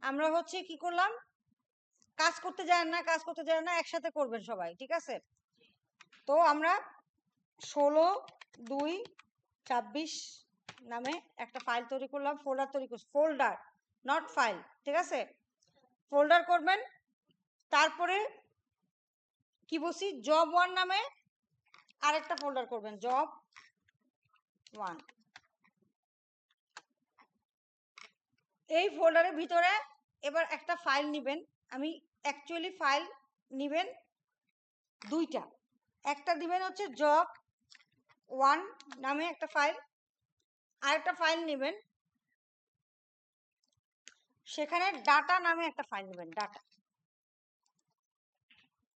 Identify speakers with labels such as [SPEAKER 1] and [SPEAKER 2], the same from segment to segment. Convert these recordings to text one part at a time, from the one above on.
[SPEAKER 1] আমরা হচ্ছে কি করলাম, কাজ করতে যায় না, একসাথে করবেন সবাই, ঠিক আছে? তো আমরা 16/2/26 নামে একটা ফাইল তৈরি করলাম, ফোল্ডার তৈরি করছি, ফোল্ডার নট ফাইল, ঠিক আছে? ফোল্ডার করবেন। তারপরে কি বলছি, জব 1 নামে আরেকটা ফোল্ডার করবেন, জব 1। এই ফোল্ডারের ভিতরে এবার একটা ফাইল নেবেন। আমি অ্যাকচুয়ালি ফাইল নেবেন দুইটা, একটা দিবেন হচ্ছে জব 1 নামে একটা ফাইল, আরেকটা ফাইল নেবেন সেখানে ডাটা নামে একটা ফাইল নেবেন, ডাটা,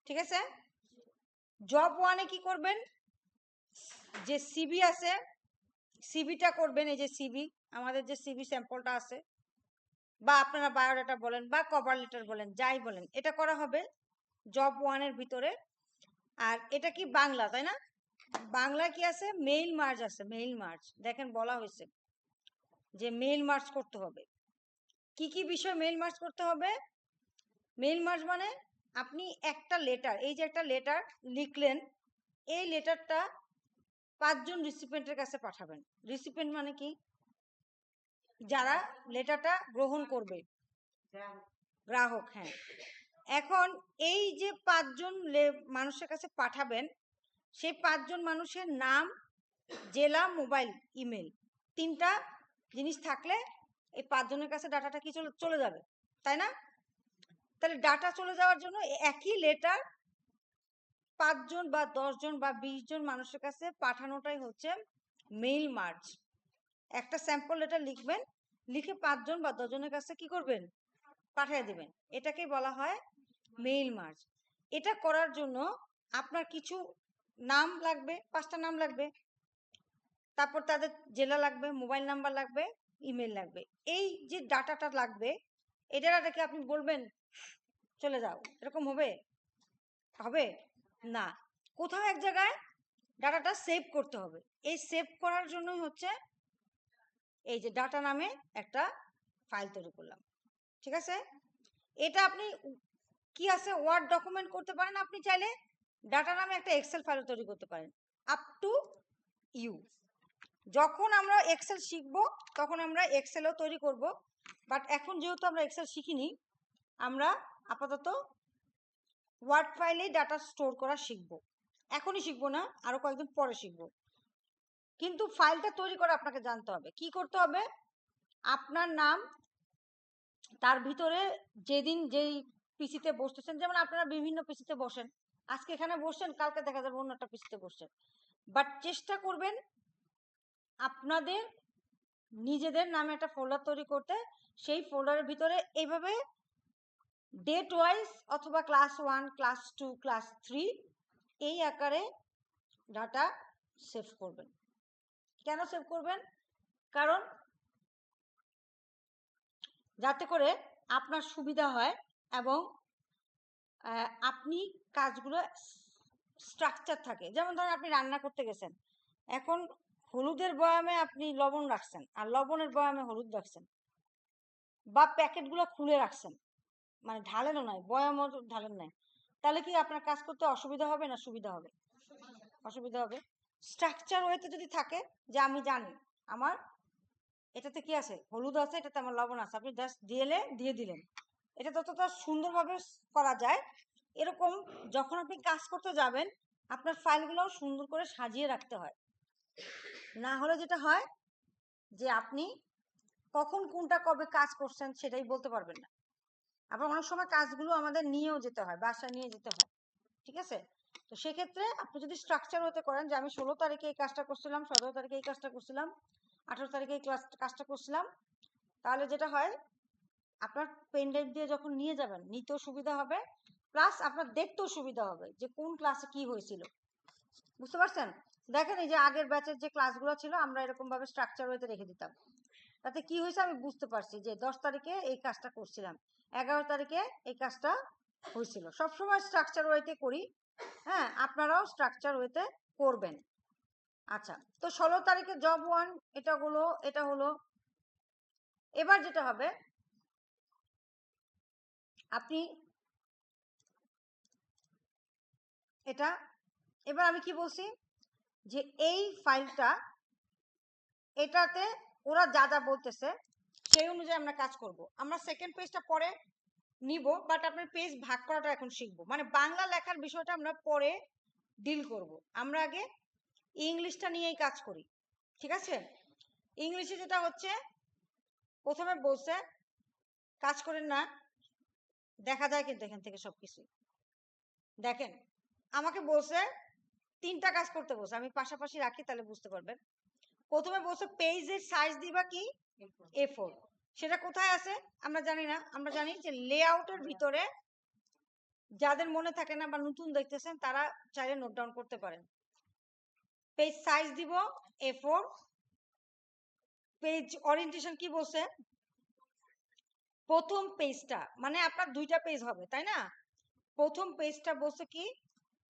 [SPEAKER 1] ঠিক আছে? জব 1-এ কি করবেন, যে সিবি আছে সিবিটা করবেন, এই যে সিবি, আমাদের যে সিবি স্যাম্পলটা আছে, বা আপনারা বায়োডাটা বলেন বা কভার লেটার বলেন, যাই বলেন, এটা করা হবে জব 1-এর ভিতরে। আর এটা কি বাংলা, তাই না? বাংলা কি আছে, মেইল মার্জ আছে, মেইল মার্জ, দেখেন বলা হয়েছে যে মেইল মার্জ করতে হবে। কি কি বিষয় মেইল মার্জ করতে হবে? মেইল মার্জ মানে আপনি একটা লেটার, এই যে একটা লেটার লিখলেন, এই লেটারটা 5 জন রিসিপিয়েন্টের কাছে পাঠাবেন। রিসিপিয়েন্ট মানে কি, যারা লেটারটা গ্রহণ করবে, গ্রাহক, হ্যাঁ। এখন এই যে 5 জন মানুষের কাছে পাঠাবেন, সেই 5 জন মানুষের নাম, জেলা, মোবাইল, ইমেল, 3টা জিনিস থাকলে এই 5 জনের কাছে ডাটাটা কি চলে যাবে, তাই না? তাহলে ডাটা চলে যাওয়ার জন্য একই লেটার 5 জন বা 10 জন বা 20 জন মানুষের কাছে পাঠানোটাই হচ্ছে মেইল মার্জ। একটা স্যাম্পল লেটার লিখবেন, লিখে 5 জন বা 10 জনের কাছে কি করবেন, পাঠিয়ে দিবেন। এটাকেই বলা হয় মেইল মার্জ। এটা করার জন্য আপনার কিছু নাম লাগবে, 5টা নাম লাগবে, তারপর তাদের জেলা লাগবে, মোবাইল নাম্বার লাগবে, ইমেল লাগবে। এই যে ডাটাটা লাগবে, এই ডাটাটাকে আপনি বলবেন চলে যাও, এরকম হবে? হবে না। কোথাও এক জায়গায় ডাটাটা সেভ করতে হবে। এই সেভ করার জন্যই হচ্ছে এই যে ডাটা নামে একটা ফাইল তৈরি করলাম, ঠিক আছে? এটা আপনি কি আছে, ওয়ার্ড ডকুমেন্ট করতে পারেন, আপনি চাইলে ডাটা নামে একটা এক্সেল ফাইল তৈরি করতে পারেন, আপ টু ইউ। যখন আমরা এক্সেল শিখবো তখন আমরা এক্সেলও তৈরি করব, বাট এখন যেহেতু আমরা এক্সেল শিখিনি, আমরা আপাতত ওয়ার্ড ফাইলেই ডাটা স্টোর করা শিখবো। এখনই শিখবো না, আরো কয়েকদিন পরে শিখবো। কিন্তু ফাইলটা তৈরি করে আপনাকে জানতে হবে, কি করতে হবে, আপনার নাম, তার ভিতরে যেদিন যেই পিসিতে বসতেছেন, যেমন আপনারা বিভিন্ন পিসিতে বসেন, আজকে এখানে বসছেন, কালকে দেখা যাবে অন্য একটা পিসিতে বসছেন, বাট চেষ্টা করবেন আপনাদের নিজেদের নামে একটা ফোল্ডার তৈরি করতে। সেই ফোল্ডারের ভিতরে এইভাবে ডেট ওয়াইজ অথবা ক্লাস 1, ক্লাস 2, ক্লাস 3 এই আকারে ডাটা সেভ করবেন। কেন সেভ করবেন? কারণ যাতে করে আপনার সুবিধা হয় এবং আপনি কাজগুলো স্ট্রাকচার থাকে। যেমন ধরেন আপনি রান্না করতে গেছেন, এখন হলুদের বয়ামে আপনি লবণ রাখছেন আর লবণের বয়ামে হলুদ রাখছেন, বা প্যাকেটগুলো খুলে রাখছেন, মানে ঢালেনও নাই, বয়ামও ঢালেন নাই, তাহলে কি আপনার কাজ করতে অসুবিধা হবে না সুবিধা হবে? অসুবিধা হবে। স্ট্রাকচার ওয়েতে যদি থাকে যে আমি জানি আমার এটাতে কি আছে, হলুদ আছে, এটাতে আমার লবণ আছে, আপনি জাস্ট দিয়ে দিলেন, এটা ততটা সুন্দরভাবে করা যায়। এরকম যখন আপনি কাজ করতে যাবেন, আপনার ফাইলগুলোও সুন্দর করে সাজিয়ে রাখতে হয়, না হলে যেটা হয় যে আপনি কখন কোনটা কবে কাজ করছেন সেটাই বলতে পারবেন না। আবার অনেক সময় কাজগুলো আমাদের নিয়েও যেতে হয়, বাসায় নিয়ে যেতে হয়, ঠিক আছে? তো সেক্ষেত্রে আপনি যদি স্ট্রাকচার হতে করেন যে আমি 16 তারিখে এই কাজটা করছিলাম, 17 তারিখে এই কাজটা করছিলাম, 18 তারিখে এই কাজটা করছিলাম, তাহলে যেটা হয় আপনার পেন ড্রাইভ দিয়ে যখন নিয়ে যাবেন, নিতেও সুবিধা হবে, প্লাস আপনার দেখতেও সুবিধা হবে যে কোন ক্লাসে কি হয়েছিল। বুঝতে পারছেন? দেখেন এই যে আগের ব্যাচের যে ক্লাসগুলো ছিল আমরা এরকম ভাবে স্ট্রাকচার হইতে রেখে দিতাম, তাতে কি হয়েছে আমি বুঝতে পারছি যে 10 তারিখে এই কাজটা করছিলাম, 11 তারিখে এই কাজটা হয়েছিল। সবসময় স্ট্রাকচার ওয়েতে করি, হ্যাঁ, আপনারাও স্ট্রাকচার ওয়েতে করবেন। আচ্ছা, তো 16 তারিখে জব 1 এটা হলো। এবার যেটা হবে, আপনি এটা এবার আমি কি বলছি যে এই ফাইলটা এটাতে ওরা যা যা বলতেছে সেই অনুযায়ী আমরা কাজ করব। আমরা সেকেন্ড পেজটা পরে নিব, বাট আপনার পেজ ভাগ করাটা এখন শিখবো। মানে বাংলা লেখার বিষয়টা আমরা পরে ডিল করব, আমরা আগে ইংলিশটা নিয়েই কাজ করি। ঠিক আছে? ইংলিশে যেটা হচ্ছে, প্রথমে বলছে কাজ করেন না, দেখা যায় কিন্তু এখান থেকে সবকিছু দেখেন। আমাকে বলছে 3টা কাজ করতে বলছে, আমি পাশাপাশি রাখি তাহলে বুঝতে পারবেন। প্রথমে বলছে পেজের সাইজ দিবা কি A4, সেটা কোথায় আছে আমরা জানি না। আমরা জানি যে লেআউটের ভিতরে, যাদের মনে থাকে না বা নতুন দেখতেছেন তারা চাইলে নোট ডাউন করতে পারেন। পেজ সাইজ দিব A4। পেজ ওরিয়েন্টেশন কি বলছে, প্রথম পেজটা মানে আপনার 2টা পেজ হবে তাই না। প্রথম পেজটা বলছে কি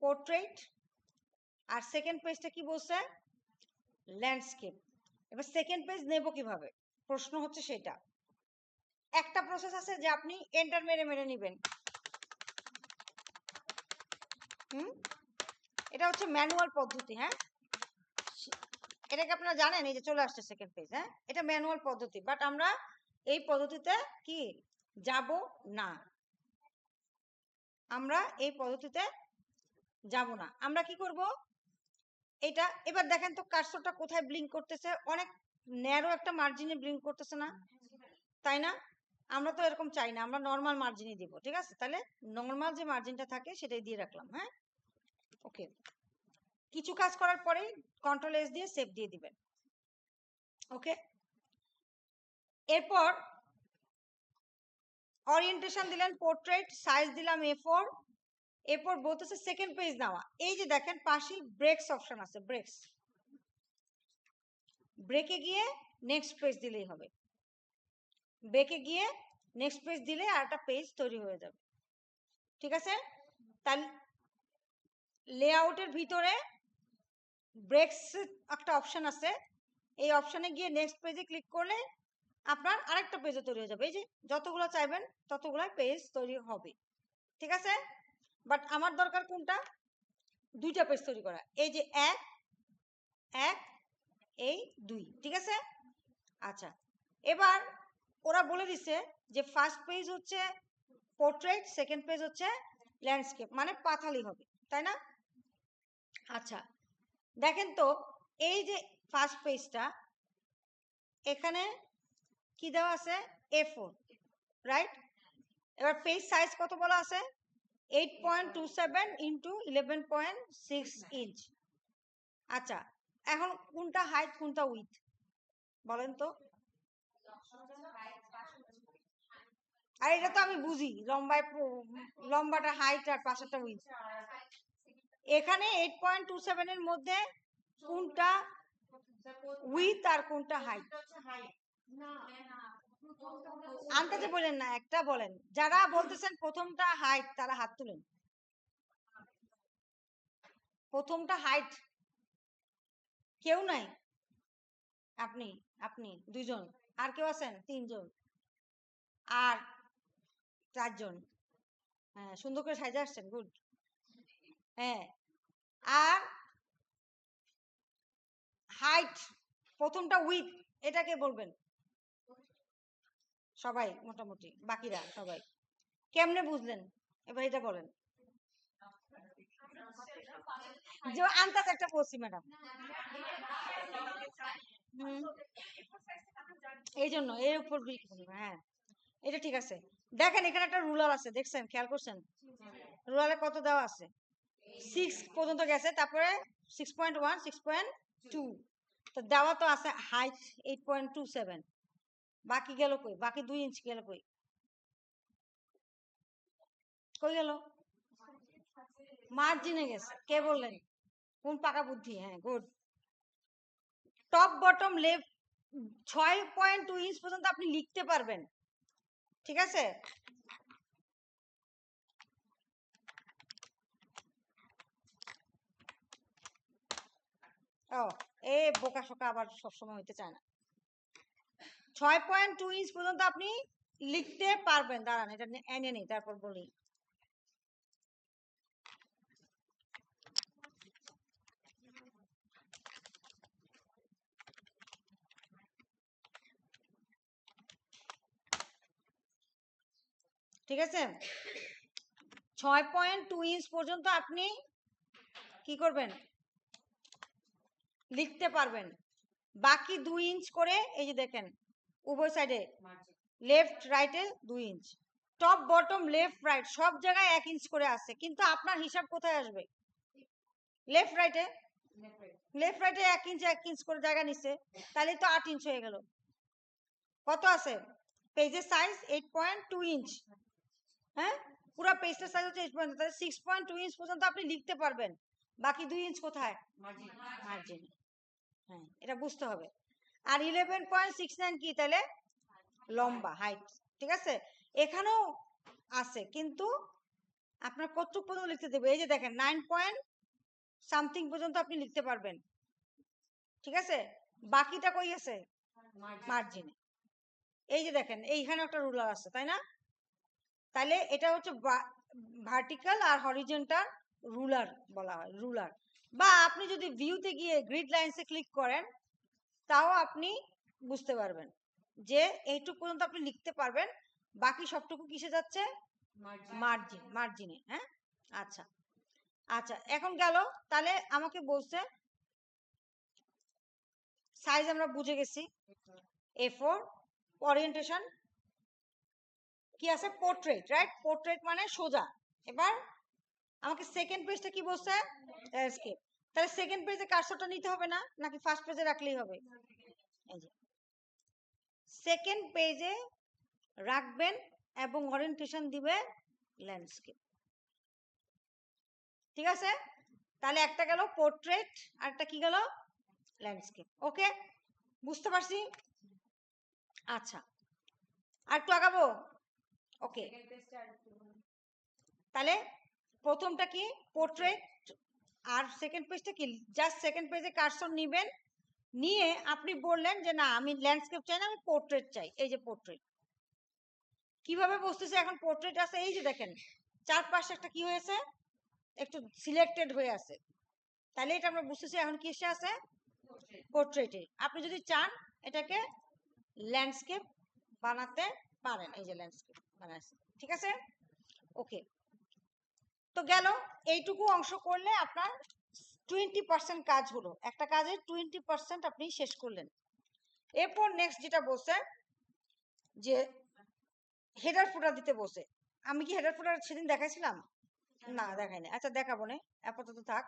[SPEAKER 1] পোর্ট্রেট, আর সেকেন্ড পেজটা কি বলছে ল্যান্ডস্কেপ। এবার সেকেন্ড পেজ নেব কিভাবে, প্রশ্ন হচ্ছে সেটা। একটা প্রসেস আছে যে আপনি এন্টার মেরে মেরে নেবেন। এটা হচ্ছে ম্যানুয়াল পদ্ধতি। হ্যাঁ, এটাকে আপনারা জানেন, এই যে চলে আসছে সেকেন্ড পেজ। হ্যাঁ, এটা ম্যানুয়াল পদ্ধতি, বাট আমরা এই পদ্ধতিতে কি যাব না, আমরা এই পদ্ধতিতে যাব না। আমরা কি করব এটা, এবার দেখেন তো কার্সরটা কোথায় ব্লিঙ্ক করতেছে, অনেক ন্যারো একটা মার্জিনে ব্লিঙ্ক করতেছে না, তাই না? আমরা তো এরকম চাই না, আমরা নর্মাল মার্জিনে দিব। ঠিক আছে, তাহলে নর্মাল যে মার্জিনটা থাকে সেটাই দিয়ে রাখলাম। হ্যাঁ, ওকে। কিছু কাজ করার পরেই কন্ট্রোল S দিয়ে সেভ দিয়ে দিবেন। ওকে, এরপর ওরিয়েন্টেশন দিলেন পোর্ট্রেট, সাইজ দিলাম A4। এরপর বলতেছে সেকেন্ড পেজ নেওয়া। এই যে দেখেন পাশে ব্রেকস অপশন আছে, ব্রেকস, ব্রেকে গিয়ে নেক্সট পেজ দিলেই হবে। ব্রেকে গিয়ে নেক্সট পেজ দিলে আর একটা পেজ তৈরি হয়ে যাবে। ঠিক আছে, তাহলে লেআউটের ভিতরে ব্রেকস একটা অপশন আছে, এই অপশনে গিয়ে নেক্সট পেজে ক্লিক করলে আপনার আরেকটা পেজও তৈরি হয়ে যাবে। এই যে যতগুলো চাইবেন ততগুলো পেজ তৈরি হবে। ঠিক আছে, বাট আমার দরকার কোনটা, 2টা পেজ তৈরি করা। এই যে 1 1 এই 2। ঠিক আছে, আচ্ছা। এবার ওরা বলে দিছে যে ফার্স্ট পেজ হচ্ছে পোর্ট্রেট, সেকেন্ড পেজ হচ্ছে ল্যান্ডস্কেপ, মানে পাতালি হবে, তাই না? আচ্ছা, দেখেন তো এই যে ফার্স্ট পেজটা, এখানে কি দেওয়া আছে A4, রাইট? এবার পেজ সাইজ কত বলা আছে 8.27 ইন্টু 11.6 ইঞ্চ। আচ্ছা, এখন কোনটা হাইট কোনটা উইথ বলেন তো। আর এটা তো আমি বুঝি, লম্বাটা হাইট আর পাশেরটা উইথ। এখানে 8.27 এর মধ্যে কোনটা উইথ আর কোনটা হাইট আন্দাজে বলেন না, একটা বলেন। যারা বলতেছেন প্রথমটা হাইট তারা হাত তুলেন। প্রথমটা হাইট কেউ নাই? আপনি আপনি 2জন, আর কেউ আছেন? 3জন, আর 4জন। হ্যাঁ, সুন্দর করে সাজে আসছেন, গুড। হ্যাঁ, আর হাইট প্রথমটা উইথ, এটাকে বলবেন সবাই মোটামুটি, বাকিরা সবাই কেমনে বুঝলেন এবার এটা বলেন। যে আন্দাজ একটা বলছি ম্যাডাম, এই জন্য এর উপর। হ্যাঁ, এটা ঠিক আছে। দেখেন এখানে একটা রুলার আছে, দেখছেন, খেয়াল করছেন রুলারে কত দেওয়া আছে, 6 পর্যন্ত গেছে, তারপরে 6.1 6.2, তো দেওয়া তো আছে হাইট 8.27। বাকি গেল কই, বাকি 2 ইঞ্চ গেল কই, কই গেল? মার্জিনে গেছে। কে বললেন? কোন পাকা বুদ্ধি? হ্যাঁ, good. Top bottom left 6.2 inch পর্যন্ত আপনি লিখতে পারবেন। ঠিক আছে, ও এ বোকা শোকা আবার সবসময় হইতে চায় না। 6.2 ইঞ্চ পর্যন্ত আপনি লিখতে পারবেন। দাঁড়ান, এটা এনে নেই, তারপর বলি। ঠিক আছে, 6.2 ইঞ্চ পর্যন্ত আপনি কি করবেন, লিখতে পারবেন। বাকি 2 ইঞ্চ করে এই যে দেখেন উভয় সাইডে লেফট রাইটে 2 inch, top bottom left right সব জায়গায় 1 ইঞ্চ করে আছে, কিন্তু আপনার হিসাব কোথায় আসবে? লেফট রাইটে 1 ইঞ্চ 1 ইঞ্চ করে জায়গা নিচ্ছে, তাহলে তো 8 ইঞ্চ হয়ে গেল। কত আছে পেজের সাইজ? 8.2 ইঞ্চ। হ্যাঁ, পুরো পেজটার সাইজ হচ্ছে 8.2, তাহলে 6.2 ইঞ্চ পর্যন্ত আপনি লিখতে পারবেন। বাকি 2 ইঞ্চ কোথায়? মার্জিন। হ্যাঁ, এটা বুঝতে হবে। আর 11.69 কি? তাহলে লম্বা, হাইট। ঠিক আছে, এখানেও আছে, কিন্তু আপনার কতটুকু পর্যন্ত লিখতে দেবে? এই যে দেখেন 9 সামথিং পর্যন্ত আপনি লিখতে পারবেন। ঠিক আছে, বাকিটা কই আছে? মার্জিনে। এই যে দেখেন এইখানে একটা রুলার আছে, তাই না? তাহলে এটা হচ্ছে ভার্টিক্যাল আর হরিজন্টাল রুলার বলা হয়, রুলার। বা আপনি যদি ভিউতে গিয়ে গ্রিড লাইনসে ক্লিক করেন, তাও আপনি বুঝতে পারবেন যে এইটুকু পর্যন্ত আপনি লিখতে পারবেন, বাকি সবটুকু কিসে যাচ্ছে? মার্জিনে। হ্যাঁ, আচ্ছা আচ্ছা, এখন গেল। তাহলে আমাকে বলছে সাইজ আমরা বুঝে গেছি, A4। ওরিয়েন্টেশন কি আছে? Portrait, right? পোর্ট্রেট মানে সোজা। এবার আমাকে সেকেন্ড পেজটা কি বলছে? ল্যান্ডস্কেপ। তাহলে সেকেন্ড পেজে কার্সরটা নিতে হবে না, নাকি ফার্স্ট পেজে রাখলেই হবে? এই যে সেকেন্ড পেজে রাখবেন এবং ওরিয়েন্টেশন দিবে ল্যান্ডস্কেপ। ঠিক আছে, তাহলে একটা গেল পোর্ট্রেট, আর একটা কি গেল? ল্যান্ডস্কেপ। ওকে, বুঝতে পারছি। আচ্ছা, আর একটু আগাবো? ওকে, তাহলে প্রথমটা কি? পোর্ট্রেট। আর সেকেন্ড পেজটা কি? জাস্ট সেকেন্ড পেজে কার্সর নিবেন, নিয়ে আপনি বললেন যে না, আমি ল্যান্ডস্কেপ চাই না, আমি পোর্ট্রেট চাই। এই যে পোর্ট্রেট। কিভাবে বুঝতেছে এখন পোর্ট্রেট আছে? এই যে দেখেন চারপাশে একটা কি হয়েছে, একটু সিলেক্টেড হয়ে আছে। তাহলে এটা আমরা বুঝতেছি এখন কিসে আছে? পোর্ট্রেটে। আপনি যদি চান এটাকে ল্যান্ডস্কেপ বানাতে পারেন। এই যে ল্যান্ডস্কেপ বানাইছে। ঠিক আছে, ওকে। তো গেল, এইটুকু অংশ করলে আপনার 20% কাজ হলো। একটা কাজের 20% আপনি শেষ করলেন। এরপর নেক্সট যেটা বলছে যে হেডার ফুটার দিতে বসে। আমি কি হেডার ফুটার সেদিন দেখাইছিলাম? না, দেখাইনি। আচ্ছা, দেখাবো না, আপাতত থাক।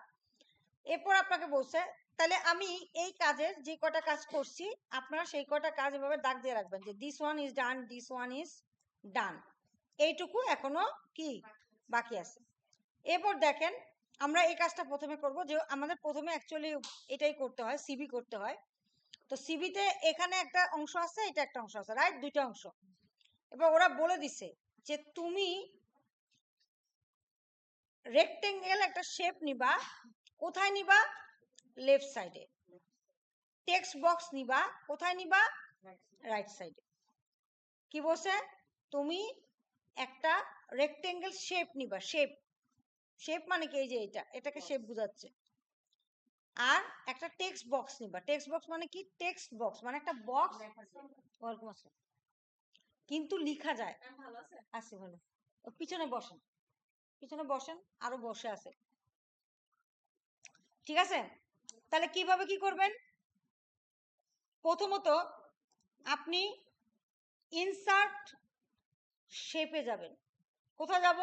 [SPEAKER 1] এরপর আপনাকে বলছে, তাহলে আমি এই কাজের যে কটা কাজ করছি আপনারা সেই কটা কাজ এভাবে দাগ দিয়ে রাখবেন যে this one is done, this one is done. এইটুকু এখনো কি বাকি আছে। এরপর দেখেন আমরা এই কাজটা প্রথমে করব, যে আমাদের প্রথমে অ্যাকচুয়ালি এটাই করতে হয়, সিবি করতে হয়। তো সিবিতে এখানে একটা অংশ আছে, এটা একটা অংশ আছে, রাইট? দুইটা অংশ। এবার ওরা বলে দিছে যে তুমি রেক্টেঙ্গেল একটা শেপ নিবা। কোথায় নিবা? লেফট সাইডে। টেক্সট বক্স নিবা। কোথায় নিবা? রাইট সাইডে। কি বলছে? তুমি একটা রেক্টেঙ্গেল শেপ নিবা। শেপ, শেপ মানে কি? এই যে এটাকে শেপ বোঝাচ্ছে। আর একটা টেক্সট বক্স নিবা। টেক্সট বক্স মানে কি? টেক্সট বক্স মানে একটা বক্স। ওয়ালাইকুম আসসালাম। কিন্তু লিখা যায়। আছে ভালো। পিছনে বসেন, পিছনে বসেন, আরো বসে আছে। ঠিক আছে, তাহলে কিভাবে কি করবেন? প্রথমত আপনি ইনসার্ট শেপে যাবেন। কোথায় যাব?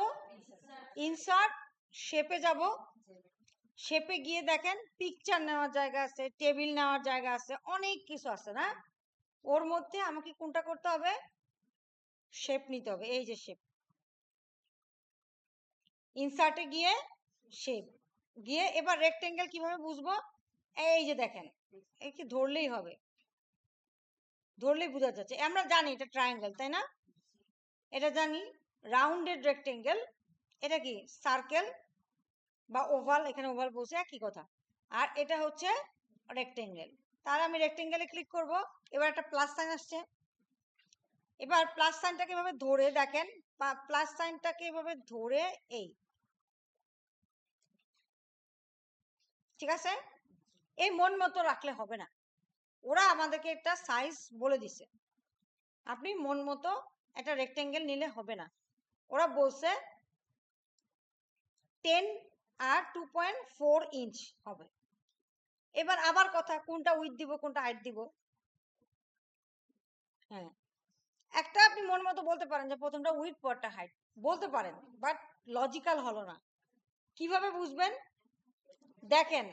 [SPEAKER 1] ইনসার্ট শেপে যাব। শেপে গিয়ে দেখেন পিকচার নেওয়ার জায়গা আছে, টেবিল নেওয়ার জায়গা আছে, অনেক কিছু আছে না? ওর মধ্যে আমাকে কোনটা করতে হবে? শেপ নিতে হবে। এই যে শেপ, ইনসার্টে গিয়ে শেপ গিয়ে, এবার রেক্টেঙ্গেল কিভাবে বুঝবো? এই যে দেখেন, এই কি ধরলেই হবে, ধরলেই বোঝা যাচ্ছে। আমরা জানি এটা ট্রায়াঙ্গেল, তাই না? এটা জানি রাউন্ডেড রেক্টেঙ্গেল। এটা কি? সার্কেল বা ওভাল, এখানে ওভাল বলছে, একই কথা। আর এটা হচ্ছে রেক্টেঙ্গেল। তাহলে আমি রেক্টেঙ্গেলে ক্লিক করব। এবার একটা প্লাস সাইন আসছে, এবার প্লাস সাইনটাকে এভাবে ধরে দেখেন, প্লাস সাইনটাকে এভাবে ধরে এই, ঠিক আছে? এই মন মতো রাখলে হবে না, ওরা আমাদেরকে একটা সাইজ বলে দিছে, আপনি মন মতো একটা রেক্টেঙ্গেল নিলে হবে না। ওরা বলছে 10 আর 2.4 ইঞ্চ হবে। এবার আবার কথা, কোনটা উইথ দিব কোনটা হাইট দিব। হ্যাঁ, একটা আপনি মন মতো বলতে পারেন যে প্রথমটা উইথ পরটা হাইট, বলতে পারেন, বাট লজিক্যাল হলো না। কিভাবে বুঝবেন? দেখেন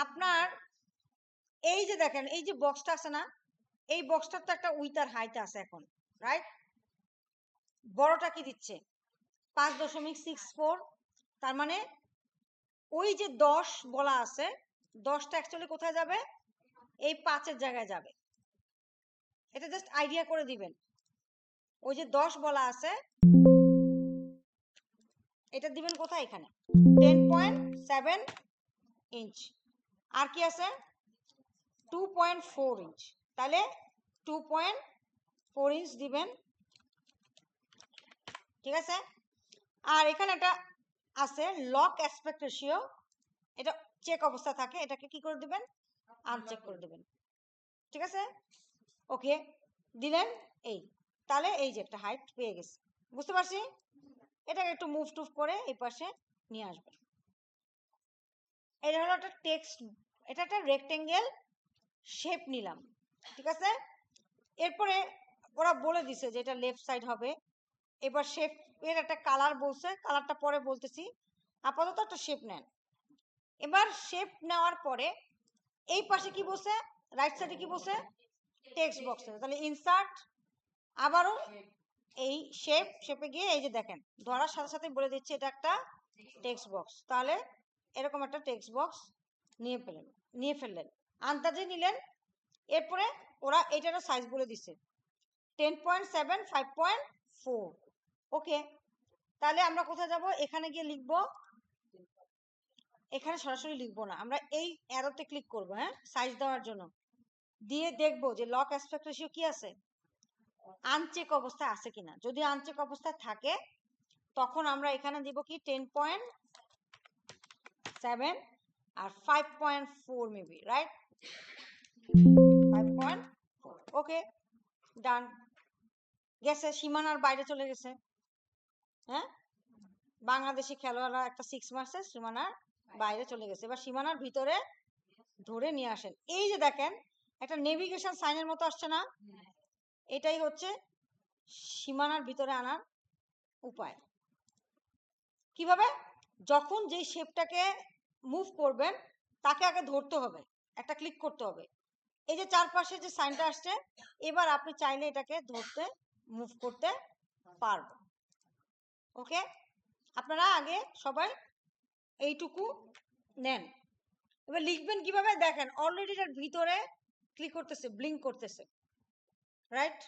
[SPEAKER 1] আপনার এই যে দেখেন এই যে বক্সটা আছে না, এই বক্সটার তো একটা উইথ আর হাইট আছে এখন, রাইট? বড়টা কি দিচ্ছে 5.64, তার মানে ওই যে 10 বলা আছে, 10টা অ্যাকচুয়ালি কোথায় যাবে? এই 5-এর জায়গায় যাবে। এটা জাস্ট আইডিয়া করে দিবেন। ওই যে 10 বলা আছে, এটা দিবেন কোথায়? এখানে 10.7 ইঞ্চ। আর কি আছে? 2.4 ইঞ্চ। তাহলে 2.4 ইঞ্চ দিবেন, ঠিক আছে? আর এখানে একটা আছে লক অ্যাসপেক্ট রেশিও, এটা চেক অবস্থা থাকে, এটাকে কি করে দিবেন? আনচেক করে দিবেন, ঠিক আছে? ওকে, দিলেন এই, তাহলে এই যে একটা হাইট পেয়ে গেছে, বুঝতে পারছি? এটাকে একটু মুভ টুভ করে এই পাশে নিয়ে আসবেন। এটা হলো একটা টেক্সট, এটা একটা রেক্টেঙ্গেল শেপ নিলাম, ঠিক আছে? এরপরে ওরা বলে দিছে যে এটা লেফট সাইড হবে। এবার শেপ এর একটা কালার বলছে, কালারটা পরে বলতেছি, আপাতত একটা শেপ নেন। এবার শেপ নেওয়ার পরে এই পাশে কি বলছে? রাইট সাইডে কি বলছে? টেক্সট বক্সে। তাহলে ইনসার্ট, আবারও এই শেপে গিয়ে এই যে দেখেন ধরার সাথে সাথে বলে দিচ্ছে এটা একটা টেক্সট বক্স। তাহলে এরকম একটা টেক্সট বক্স নিয়ে ফেললেন, আন্দাজে নিলেন। এরপরে ওরা এটারও সাইজ বলে দিচ্ছে 10.7, 5.4। ওকে, তাহলে আমরা কোথায় যাব? এখানে গিয়ে লিখব, এখানে সরাসরি লিখবো না, আমরা এই অ্যারোতে ক্লিক করব, হ্যাঁ, সাইজ দেওয়ার জন্য। দিয়ে দেখবো যে লক অ্যাসপেক্ট রেশিও কি আছে, আনচেক অবস্থায় আছে কিনা। যদি আনচেক অবস্থায় থাকে তখন আমরা এখানে দিব কি 10.7 আর 5.4 মেবি, রাইট? 5.4। ওকে, ডান। গেছে, সীমানার বাইরে চলে গেছে। হ্যাঁ, বাংলাদেশি খেলোয়াড়রা একটা 6 মারছে, সীমানার বাইরে চলে গেছে। এবার সীমানার ভিতরে ধরে নিয়ে আসেন। এই যে দেখেন একটা নেভিগেশন সাইনের মতো আসছে না, এটাই হচ্ছে সীমানার ভিতরে আনার উপায়। কিভাবে? যখন যেই শেপটাকে মুভ করবেন তাকে আগে ধরতে হবে, একটা ক্লিক করতে হবে। এই যে চারপাশে যে সাইনটা আসছে, এবার আপনি চাইলে এটাকে ধরতে মুভ করতে পারবেন। ওকে, আপনারা আগে সবাই এইটুকু নেন। এবার লিখবেন কিভাবে? দেখেন অলরেডি এটার ভিতরে ক্লিক করতেছে, ব্লিঙ্ক করতেছে, রাইট?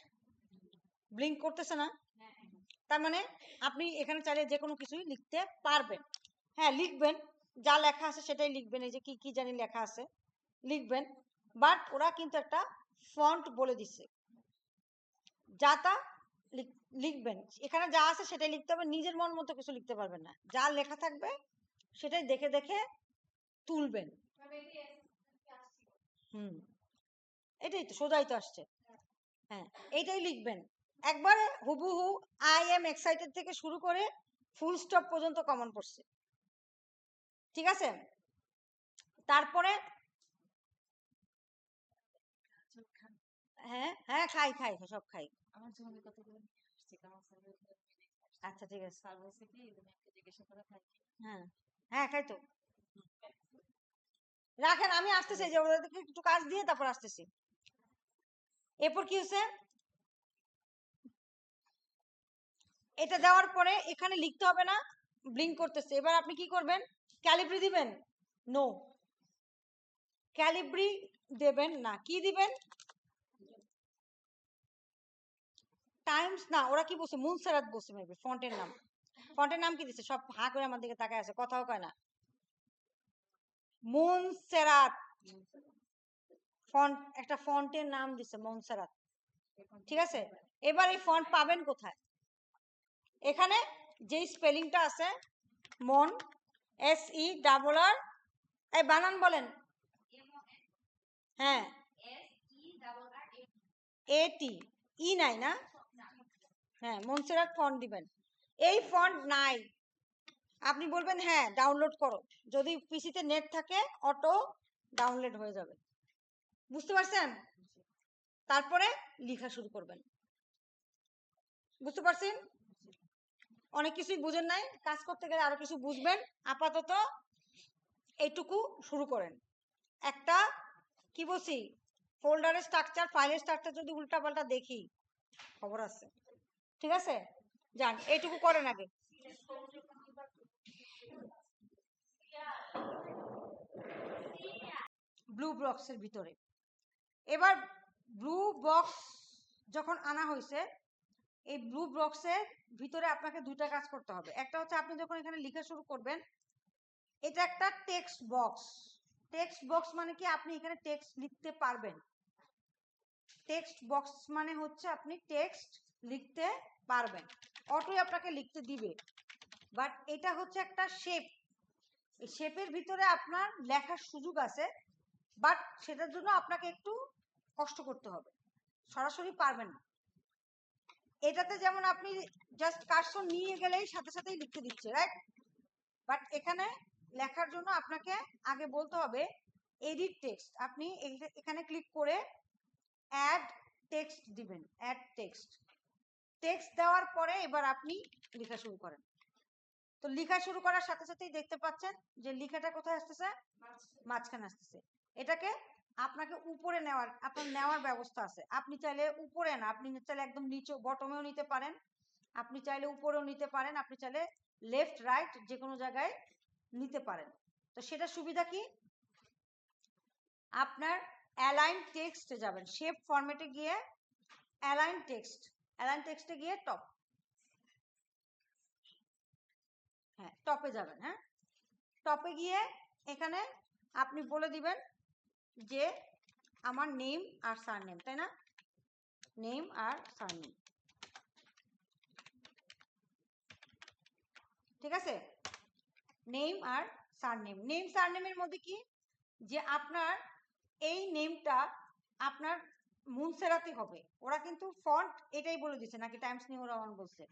[SPEAKER 1] ব্লিঙ্ক করতেছে না? তার মানে আপনি এখানে চাইলে যে কোনো কিছুই লিখতে পারবেন। হ্যাঁ, লিখবেন, যা লেখা আছে সেটাই লিখবেন। এই যে কি কি জানি লেখা আছে লিখবেন, বাট ওরা কিন্তু একটা ফন্ট বলে দিচ্ছে, যা তা লিখবেন। এখানে যা আছে সেটাই লিখতে হবে, নিজের মন মতো কিছু লিখতে পারবেন না। যা লেখা থাকবে সেটাই দেখে দেখে তুলবেন। এটাই তো, সোজাই তো আসছে। হ্যাঁ, এইটাই লিখবেন একবারে হুবহু। আই এম এক্সাইটেড থেকে শুরু করে ফুল স্টপ পর্যন্ত কমন পড়ছে, ঠিক আছে? তারপরে হ্যাঁ হ্যাঁ, খাই খাই সব খাই। আচ্ছা ঠিক আছে। হ্যাঁ হ্যাঁ, খাই তো। রাখেন, আমি আসতেছি, যে ওদেরকে একটু কাজ দিয়ে তারপর আসতেছি। এরপর কি হচ্ছে? এটা দেওয়ার পরে এখানে লিখতে হবে না, ব্লিঙ্ক করতেছে। এবার আপনি কি করবেন? ক্যালিব্রি দিবেন? নো, ক্যালিব্রি দেবেন না। কি দিবেন? টাইমস না, ওরা কি বলছে? মুনসেরাত বলছে মেবি, ফন্টের নাম। ফন্টের নাম কি দিছে? সব হা করে আমার দিকে তাকায় আছে, কথাও কয় না। মুনসেরাত ফন্ট, একটা ফন্টের নাম দিছে মনসেরাত, ঠিক আছে? এবার এই ফন্ট পাবেন কোথায়? এখানে যে স্পেলিংটা আছে মন, SERR, এই বানান বলেন। হ্যাঁ, AT, ই নাই না? হ্যাঁ, মনসেরাত ফন্ট দিবেন। এই ফন্ট নাই, আপনি বলবেন হ্যাঁ ডাউনলোড করো, যদি পিসিতে নেট থাকে অটো ডাউনলোড হয়ে যাবে। বুঝতে পারছেন? তারপরে লেখা শুরু করবেন। বুঝতে পারছেন? অনেক কিছুই বুঝেন নাই, কাজ করতে গেলে আরো কিছু বুঝবেন। আপাতত এইটুকু শুরু করেন। একটা কি বলছি, ফোল্ডারের স্ট্রাকচার, ফাইলের স্ট্রাকচার যদি উল্টাপাল্টা দেখি খবর আছে। ঠিক আছে, যান এইটুকু করেন আগে। ব্লু বক্সের ভিতরে, এবার ব্লু বক্স যখন আনা হয়েছে, এই ব্লু বক্সের ভিতরে আপনাকে দুইটা কাজ করতে হবে। একটা হচ্ছে আপনি যখন এখানে লেখা শুরু করবেন, এটা একটা টেক্সট বক্স। টেক্সট বক্স মানে কি, আপনি এখানে টেক্সট লিখতে পারবেন। টেক্সট বক্স মানে হচ্ছে আপনি টেক্সট লিখতে পারবেন, অটোই আপনাকে লিখতে দিবে। বাট এটা হচ্ছে একটা শেপ, এই শেপের ভিতরে আপনার লেখার সুযোগ আছে, বাট সেটার জন্য আপনাকে একটু কষ্ট করতে হবে, সরাসরি পারবেন না। এটাতে যেমন আপনি জাস্ট কার্সর নিয়ে গেলেই সাথে সাথেই লিখতে দিচ্ছে, রাইট? বাট এখানে লেখার জন্য আপনাকে আগে বলতে হবে এডিট টেক্সট। আপনি এখানে ক্লিক করে অ্যাড টেক্সট দিবেন, অ্যাড টেক্সট। টেক্সট দেওয়ার পরে এবার আপনি লেখা শুরু করেন। তো লেখা শুরু করার সাথে সাথেই দেখতে পাচ্ছেন যে লেখাটা কোথায় আসতেছে, মাঝখানে আসতেছে। এটাকে আপনাকে উপরে নেওয়ার, আপনার নেওয়ার ব্যবস্থা আছে। আপনি চাইলে উপরে না, আপনি চাইলে একদম নিচে বটমেও নিতে পারেন, আপনি চাইলে উপরেও নিতে পারেন, আপনি চাইলে লেফট রাইট যে কোনো জায়গায় নিতে পারেন। তো সেটা সুবিধা কি, আপনার অ্যালাইন টেক্সটে যাবেন, শেপ ফরম্যাটে গিয়ে অ্যালাইন টেক্সট, অ্যালাইন টেক্সটে গিয়ে টপ, হ্যাঁ টপে যাবেন। হ্যাঁ, টপে গিয়ে এখানে আপনি বলে দিবেন যে আমার নেম আর সারনেম, তাই না? নেম আর সারনেম, ঠিক আছে? নেম আর সারনেম। নেম সারনেমের মধ্যে কি, যে আপনার এই নেমটা আপনার মুনসেরাতি হবে। ওরা কিন্তু ফন্ট এটাই বলে দিছে, নাকি টাইমস নিউ রহমান বলছে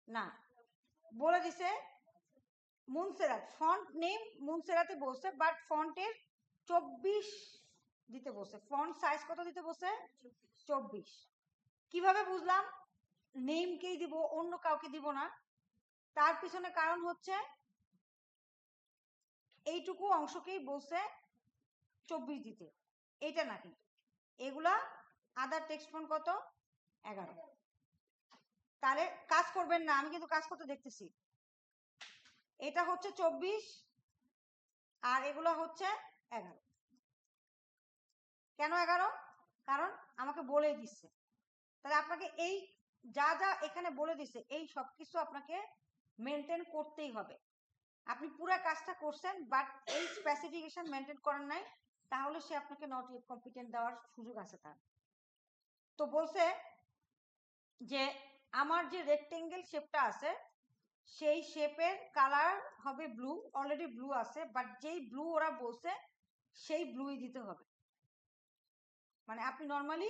[SPEAKER 1] না, বলে দিছে মুনসেরাত, ফন্ট নেম মুনসেরাতে বলছে, বাট ফন্টের 24 দিতে বলছে। ফন্ট সাইজ কত দিতে বলছে? 24। কিভাবে বুঝলাম নেমকেই দিব, অন্য কাউকে দিব না? তার পিছনে কারণ হচ্ছে এইটুকু অংশকেই বলছে 24 দিতে, এইটা না, কিন্তু এগুলা আদার টেক্সট ফন্ট কত 11। তাহলে কাজ করবেন না, আমি কিন্তু কাজ করতে দেখতেছি। এটা হচ্ছে 24 আর এগুলো হচ্ছে 11। কেন 11? কারণ আমাকে বলেই দিচ্ছে। তাহলে আপনাকে এই যা যা এখানে বলে দিচ্ছে এই সবকিছু আপনাকে মেনটেন করতেই হবে। আপনি পুরো কাজটা করছেন বাট এই স্পেসিফিকেশন মেনটেন করেন নাই, তাহলে সে আপনাকে নট ইয়েট কম্পিটেন্ট দেওয়ার সুযোগ আছে তার। তো বলছে যে আমার যে রেক্টেঙ্গেল শেপটা আছে সেই শেপের কালার হবে ব্লু, অলরেডি ব্লু আছে, বাট যেই ব্লু ওরা বলছে সেই ব্লুই দিতে হবে। মানে আপনি নর্মালি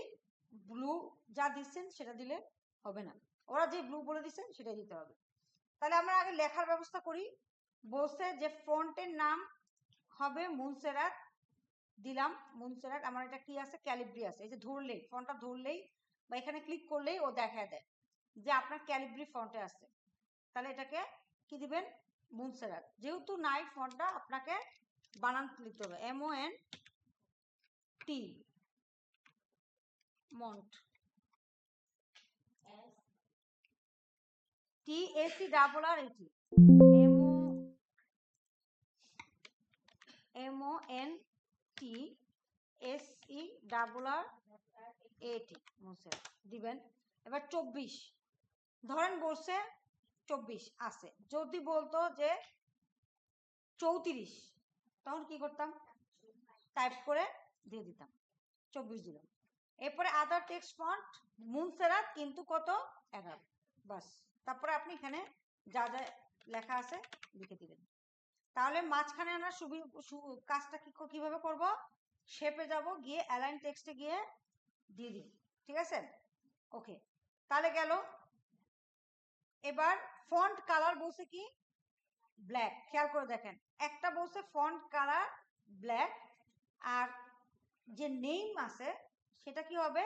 [SPEAKER 1] ব্লু যা দিচ্ছেন সেটা দিলে হবে না, ওরা যে ব্লু বলে দিচ্ছেন সেটাই দিতে হবে। তাহলে আমরা আগে লেখার ব্যবস্থা করি। বলছে যে ফন্টের নাম হবে মুনসেরাত, দিলাম মুনসেরাত। আমার এটা কি আছে, ক্যালিব্রি আছে। এই যে ধরলেই, ফন্টটা ধরলেই বা এখানে ক্লিক করলেই ও দেখায় দেয় যে আপনার ক্যালিব্রি ফন্টে আছে। তাহলে এটাকে কি দিবেন, মুনসেরাত। যেহেতু নাই ফন্টটা, আপনাকে বানান লিখতে হবে, MONT, মন্ট, TACRRAT, MONTSERRAT মুনসেরাত দিবেন। এবার 24 ধরেন বলছে 24 আছে, যদি বলতো যে 34 তখন কি করতাম, টাইপ করে দিয়ে দিতাম 24 দিলাম। এরপরে আদার টেক্সট ফন্ট মুনসেরাত কিন্তু কত 11, বাস। তারপরে আপনি এখানে যা যা লেখা আছে লিখে দিবেন। তাহলে মাঝখানে আমরা কাজটা কিভাবে করব, শেপে যাব, গিয়ে অ্যালাইন টেক্সটে গিয়ে দিয়ে দিই, ঠিক আছে? ওকে, তাহলে গেল। এবার ফন্ট কালার বলছে কি ব্ল্যাক, খেয়াল করে দেখেন, একটা বলছে ফন্ট কালার ব্ল্যাক, আর যে নেম আছে সেটা কি হবে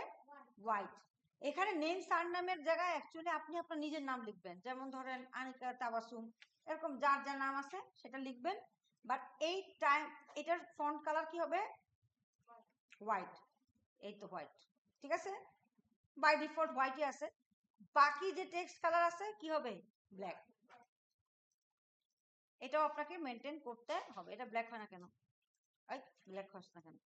[SPEAKER 1] হোয়াইট। এখানে নেম সারনামের জায়গায় অ্যাকচুয়ালি আপনি আপনার নিজের নাম লিখবেন, যেমন ধরেন আনিকা তাবাসুম, এরকম যার যার নাম আছে সেটা লিখবেন। বাট এই টাইম এটার ফন্ট কালার কি হবে হোয়াইট, এই তো হোয়াইট, ঠিক আছে, বাই ডিফল্ট হোয়াইটই আছে। বাকি যে টেক্সট কালার আছে কি হবে ব্ল্যাক, এটাও আপনাকে মেনটেন করতে হবে। এটা ব্ল্যাক হয় না কেন, ব্ল্যাক হয় না কেন,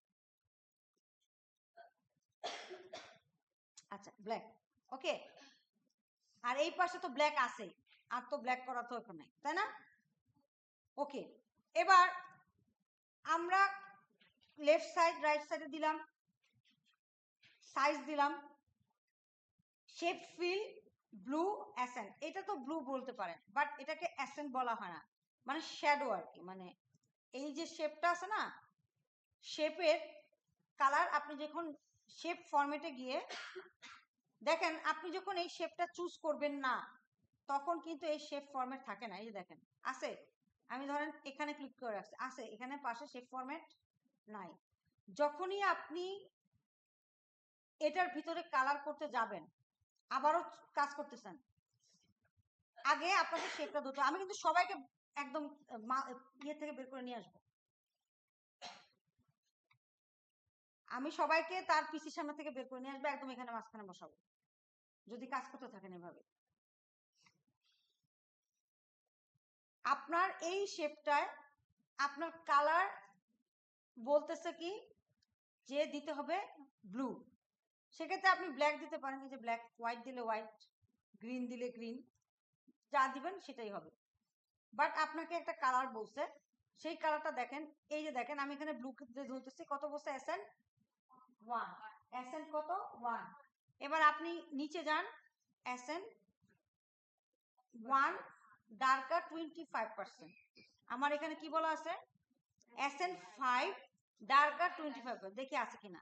[SPEAKER 1] আচ্ছা ব্ল্যাক, ওকে। আর এই পাশে তো ব্ল্যাক আছে, আর তো ব্ল্যাক করা তো এখন নাই, তাই না? ওকে, এবার আমরা লেফট সাইড রাইট সাইডে দিলাম, সাইজ দিলাম, শেপ ফিল ব্লু অ্যাসেন্ট, এটা তো ব্লু বলতে পারেন, বাট এটাকে অ্যাসেন্ট বলা হয় না, মানে শ্যাডো আর কি। মানে এই যে শেপটা আছে না, শেপের কালার আপনি যখন শেপ ফরম্যাটে গিয়ে দেখেন, আপনি যখন এই শেপটা চুজ করবেন না তখন কিন্তু এই শেপ ফরম্যাট থাকে না। এই যে দেখেন আছে, আমি ধরেন এখানে ক্লিক করে রাখছি, আছে এখানে পাশে শেপ ফরম্যাট নাই। যখনই আপনি এটার ভিতরে কালার করতে যাবেন, আবারও কাজ করতেছেন, আগে আপনাকে শেপটা ধরতে, আমি কিন্তু সবাইকে একদম ইয়ে থেকে বের করে নিয়ে আসবো, আমি সবাইকে তার পিসির সামনে থেকে বের করে নিয়ে আসবো, একদম এখানে মাঝখানে বসাবো, যদি কাজ করতে থাকেন এভাবে। আপনার এই শেপটায় আপনার কালার বলতেছে কি যে দিতে হবে ব্লু, সেক্ষেত্রে আপনি ব্ল্যাক দিতে পারেন, যে ব্ল্যাক, হোয়াইট দিলে হোয়াইট, গ্রিন দিলে গ্রিন, যা দিবেন সেটাই হবে। বাট আপনাকে একটা কালার বলছে, সেই কালারটা দেখেন, এই যে দেখেন আমি এখানে ব্লু ধরতেছি, কত বলছে অ্যাসেন্ট 1, অ্যাসেন্ট কত 1। এবার আপনি নিচে যান, অ্যাসেন্ট 1 ডার্কার 25%, আমার এখানে কি বলা আছে অ্যাসেন্ট 5 ডার্কার 25%, দেখি আছে কিনা,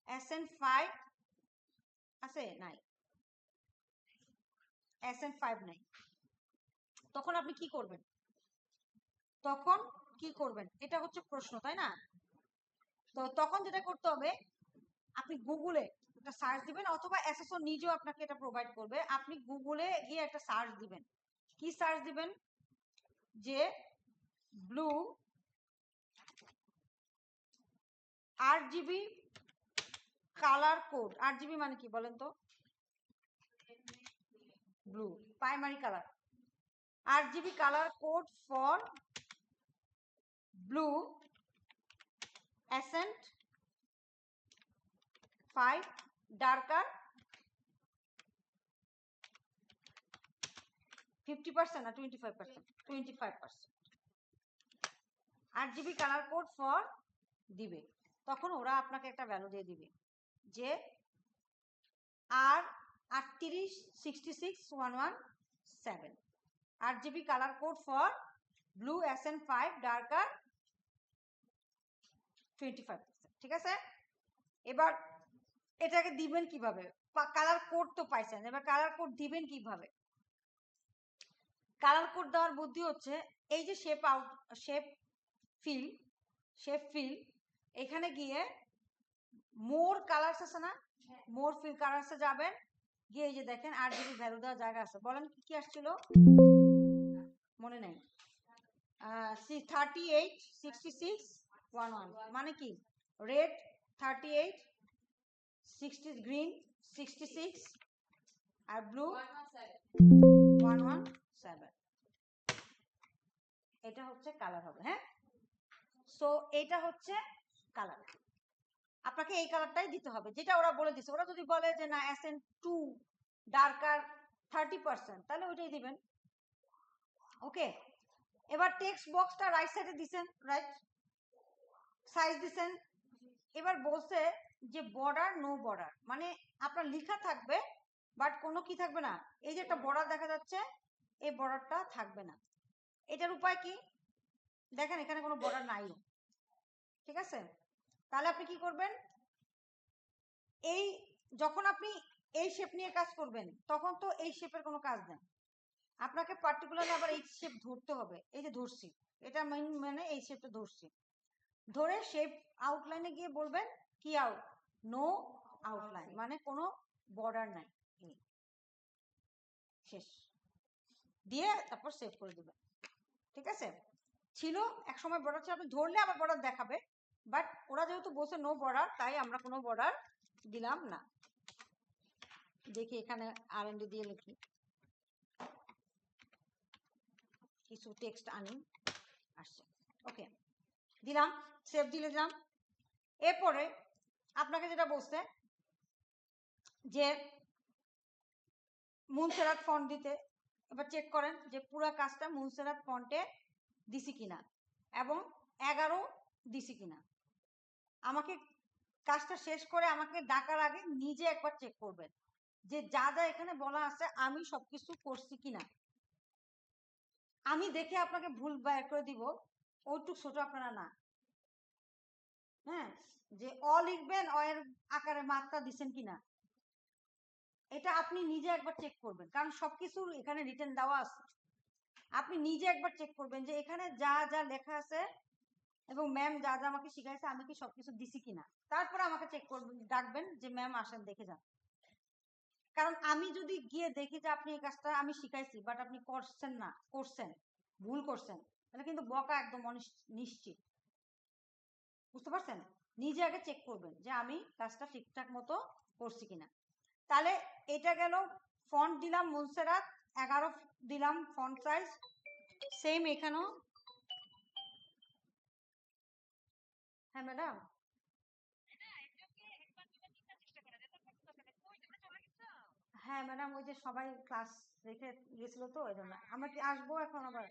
[SPEAKER 1] অ্যাসেন্ট 5 আছে নাই, অ্যাসেন্ট 5 নাই। তখন আপনি কি করবেন, তখন কি করবেন, এটা হচ্ছে প্রশ্ন, তাই না? তো তখন যেটা করতে হবে, আপনি গুগলে একটা সার্চ দিবেন, অথবা এসএসও নিজেও আপনাকে এটা প্রোভাইড করবে। আপনি গুগলে গিয়ে একটা সার্চ দিবেন, কি সার্চ দিবেন, যে blue RGB colour code, RGB মানে কি বলেন তো, blue primary colour, RGB colour code for blue accent 5 darker 50% না 25%, 25% আরজিবি কালার কোড ফর দিবে, তখন ওরা আপনাকে একটা ভ্যালু দিয়ে দিবে যে আর 3866117 RGB colour code for blue accent 5 darker 25%, ঠিক আছে? এবার এটাকে দিবেন কিভাবে, কালার কোড তো পাইছেন, এবার কালার কোড দিবেন কিভাবে? কালার কোড দেওয়ার বুদ্ধি হচ্ছে, এই যে শেপ আউট, শেপ ফিল, এখানে গিয়ে মোর কালারস আছে না, মোর ফিল কালারসে যাবেন, গিয়ে এই যে দেখেন আরজিবি ভ্যালু দেওয়ার জায়গা আছে, বলেন কি আসছিল মনে নেই, 386611, মানে কি রেড 38, 60 গ্রিন 66 আর ব্লু 117, এটা হচ্ছে কালার হবে। হ্যাঁ, সো এটা হচ্ছে কালার, আপনাকে এই কালারটাই দিতে হবে যেটা ওরা বলে দিচ্ছে। ওরা যদি বলে যে না অ্যাসেন্ট 2 ডার্কার 30%, তাহলে ওইটাই দিবেন। ওকে, এবার টেক্সট বক্সটা রাইট সাইডে দিছেন, রাইট সাইজ দিছেন, এবার বলছে যে বর্ডার নো বর্ডার, মানে আপনার লেখা থাকবে বাট কোনো কি থাকবে না, এই যে একটা বর্ডার দেখা যাচ্ছে এই বর্ডারটা থাকবে না। এটার উপায় কি দেখেন, এখানে কোনো বর্ডার নাই, ঠিক আছে? তাহলে আপনি কি করবেন, এই যখন আপনি এই শেপ নিয়ে কাজ করবেন তখন তো এই শেপের কোনো কাজ নেই, আপনাকে পার্টিকুলারলি আবার এই শেপ ধরতে হবে। এই যে ধরছি, এটা মেইন, মানে এই শেপটা ধরছি, ধরে শেপ আউটলাইনে গিয়ে বলবেন কি আউট, নো আউটলাইন, মানে কোনো বর্ডার নাই, শেষ দিয়ে তারপর সেভ করে দেবেন, ঠিক আছে? ছিল এক সময় বর্ডার ছিল, আপনি ধরলে আবার বর্ডার দেখাবে, বাট ওরা যেহেতু বলছে নো বর্ডার, তাই আমরা কোনো বর্ডার দিলাম না। দেখি এখানে R&D দিয়ে লিখি, কিছু টেক্সট আনি, আসছে, ওকে দিলাম, সেভ দিয়ে দিলাম। এরপরে আপনাকে যেটা বলছে যে মুনসেরাত ফন্ট দিতে, এবার চেক করেন যে পুরো কাজটা মুনসেরাত ফন্টে দিছি কিনা এবং 11 দিছি কিনা। আমাকে কাজটা শেষ করে আমাকে ডাকার আগে নিজে একবার চেক করবেন যে যা যা এখানে বলা আছে আমি সবকিছু করছি কিনা। আমি দেখে আপনাকে ভুল বের করে দিব, ওইটুক ছোট আপনারা না, হ্যাঁ, যে অ লিখবেন, অ এর আকারে মাত্রা দিচ্ছেন কিনা, এটা আপনি নিজে একবার চেক করবেন, কারণ সবকিছু এখানে রিটেন দেওয়া আছে। আপনি নিজে একবার চেক করবেন যে এখানে যা যা লেখা আছে এবং ম্যাম যা যা আমাকে শিখাইছে আমি কি সবকিছু দিছি কিনা, তারপরে আমাকে চেক করবেন, ডাকবেন যে ম্যাম আসেন দেখে যান। কারণ আমি যদি গিয়ে দেখি যে আপনি এই কাজটা আমি শিখাইছি বাট আপনি করছেন না, করছেন, ভুল করছেন, তাহলে কিন্তু বকা একদম নিশ্চিত, বুঝতে পারছেন? নিজে আগে চেক করবেন যে আমি কাজটা ঠিকঠাক মতো করছি কিনা। তাহলে এটা গেল, ফন্ট দিলাম মুনসেরাত 11 দিলাম ফন্ট সাইজ, সেম এখানেও। হ্যাঁ ম্যাডাম, হ্যাঁ ম্যাডাম, ওই যে সবাই ক্লাস রেখে গেছিল তো ওই জন্য। আমরা কি আসবো এখন আবার?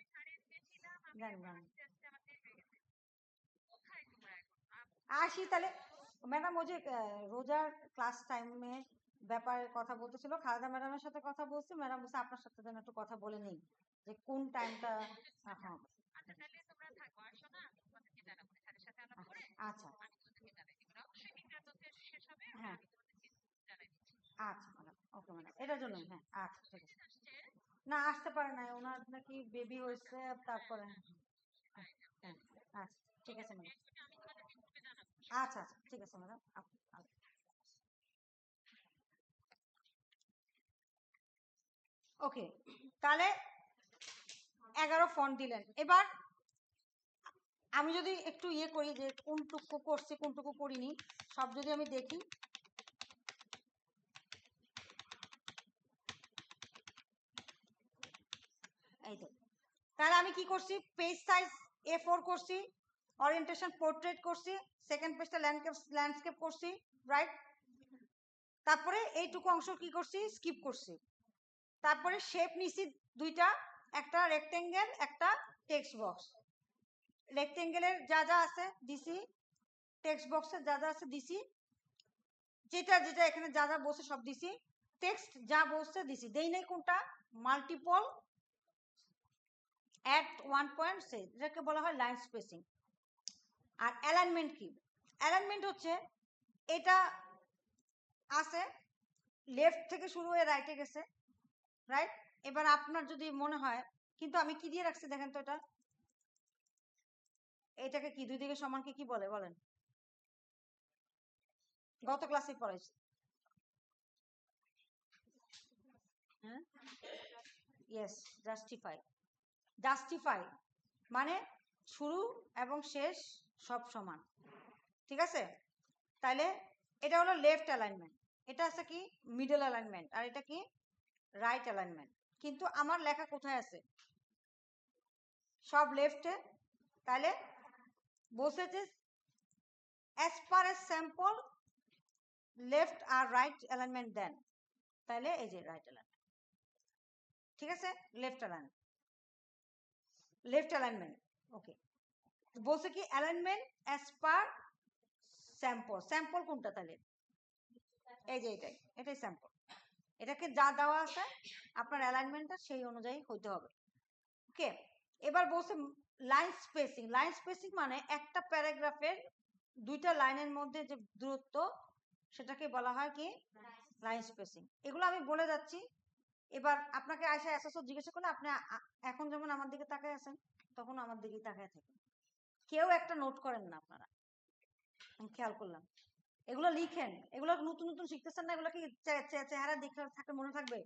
[SPEAKER 1] জানি না, আসি তাহলে। ম্যাডাম ওই যে রোজার ক্লাস টাইমে ব্যাপারে কথা বলতেছিল, খালেদা ম্যাডামের সাথে কথা বলছি, ম্যাডাম বলছে আপনার সাথে যেন একটু কথা বলে নেই যে কোন টাইমটা। হ্যাঁ আচ্ছা, হ্যাঁ আচ্ছা ম্যাডাম, ওকে ম্যাডাম, এটার জন্যই, হ্যাঁ আচ্ছা ঠিক আছে। না আসতে পারে না, ওনার নাকি বেবি হয়েছে, তারপরে হ্যাঁ, হ্যাঁ, আচ্ছা ঠিক আছে ম্যাডাম, আচ্ছা আচ্ছা ঠিক আছে ম্যাডাম। ওকে, তাহলে 11 ফন্ট দিলেন। এবার আমি যদি একটু ইয়ে করি যে কোনটুকু করছি কোনটুকু করিনি, সব যদি আমি দেখি, এই তো, তাহলে আমি কি করছি, পেজ সাইজ A4 করছি, ওরিয়েন্টেশন পোর্ট্রেট করছি, সেকেন্ড পেজটা ল্যান্ডস্কেপ করছি, রাইট? তারপরে এইটুকু অংশ কি করছি, স্কিপ করছি। তারপরে শেপ নিছি দুইটা, একটা রেক্টেঙ্গেল, একটা টেক্সট বক্স। রেক্টেঙ্গেলের যা যা আছে দিছি, টেক্সট বক্সের যা যা আছে দিছি, যেটা যেটা এখানে যা যা বলছে সব দিছি, টেক্সট যা বলছে দিছি, দেই নাই কোনটা, মাল্টিপল অ্যাট 1 পয়েন্ট, যেটাকে বলা হয় লাইন স্পেসিং। আর অ্যালাইনমেন্ট কি, অ্যালাইনমেন্ট হচ্ছে এটা আছে লেফট থেকে শুরু হয়ে রাইটে গেছে, রাইট? এবার আপনার যদি মনে হয়, কিন্তু আমি কি দিয়ে রাখছি দেখেন তো, এটাকে কি দুই দিকে সমানকে কি বলে বলেন? গত ক্লাসে পড়াইছি, হ্যাঁ, ইয়েস, জাস্টিফাই। জাস্টিফাই মানে শুরু এবং শেষ সব সমান, ঠিক আছে? তাইলে এটা হলো লেফট অ্যালাইনমেন্ট, এটা আছে কি মিডল অ্যালাইনমেন্ট, আর এটা কি রাইট অ্যালাইনমেন্ট। কিন্তু আমার লেখা কোথায় আছে, সব লেফটে। তাহলে বলছে যে as per a sample left আর রাইট অ্যালাইনমেন্ট দেন, তাহলে এই যে রাইট অ্যালাইনমেন্ট, ঠিক আছে, left alignment, left alignment, okay. বলছে কি alignment as per sample, sample কোনটা তাহলে, এই যে এটাই স্যাম্পল। এটাকে যা দেওয়া আছে আপনার অ্যালাইনমেন্টটা সেই অনুযায়ী হইতে হবে। ওকে, এবার বলছে লাইন স্পেসিং। লাইন স্পেসিং মানে একটা প্যারাগ্রাফের দুইটা লাইনের মধ্যে যে দূরত্ব সেটাকে বলা হয় কি লাইন স্পেসিং। এগুলো আমি বলে যাচ্ছি। এবার আপনাকে আয়সা এসএসও জিজ্ঞাসা করলে আপনি এখন যেমন আমার দিকে তাকায় আছেন তখন আমার দিকেই তাকায় থাকেন, কেউ একটা নোট করেন না আপনারা, আমি খেয়াল করলাম। এগুলো লিখেন, এগুলো নতুন নতুন শিখতেছেন না, এগুলো কি চেহারা দেখলে থাকলে মনে থাকবে?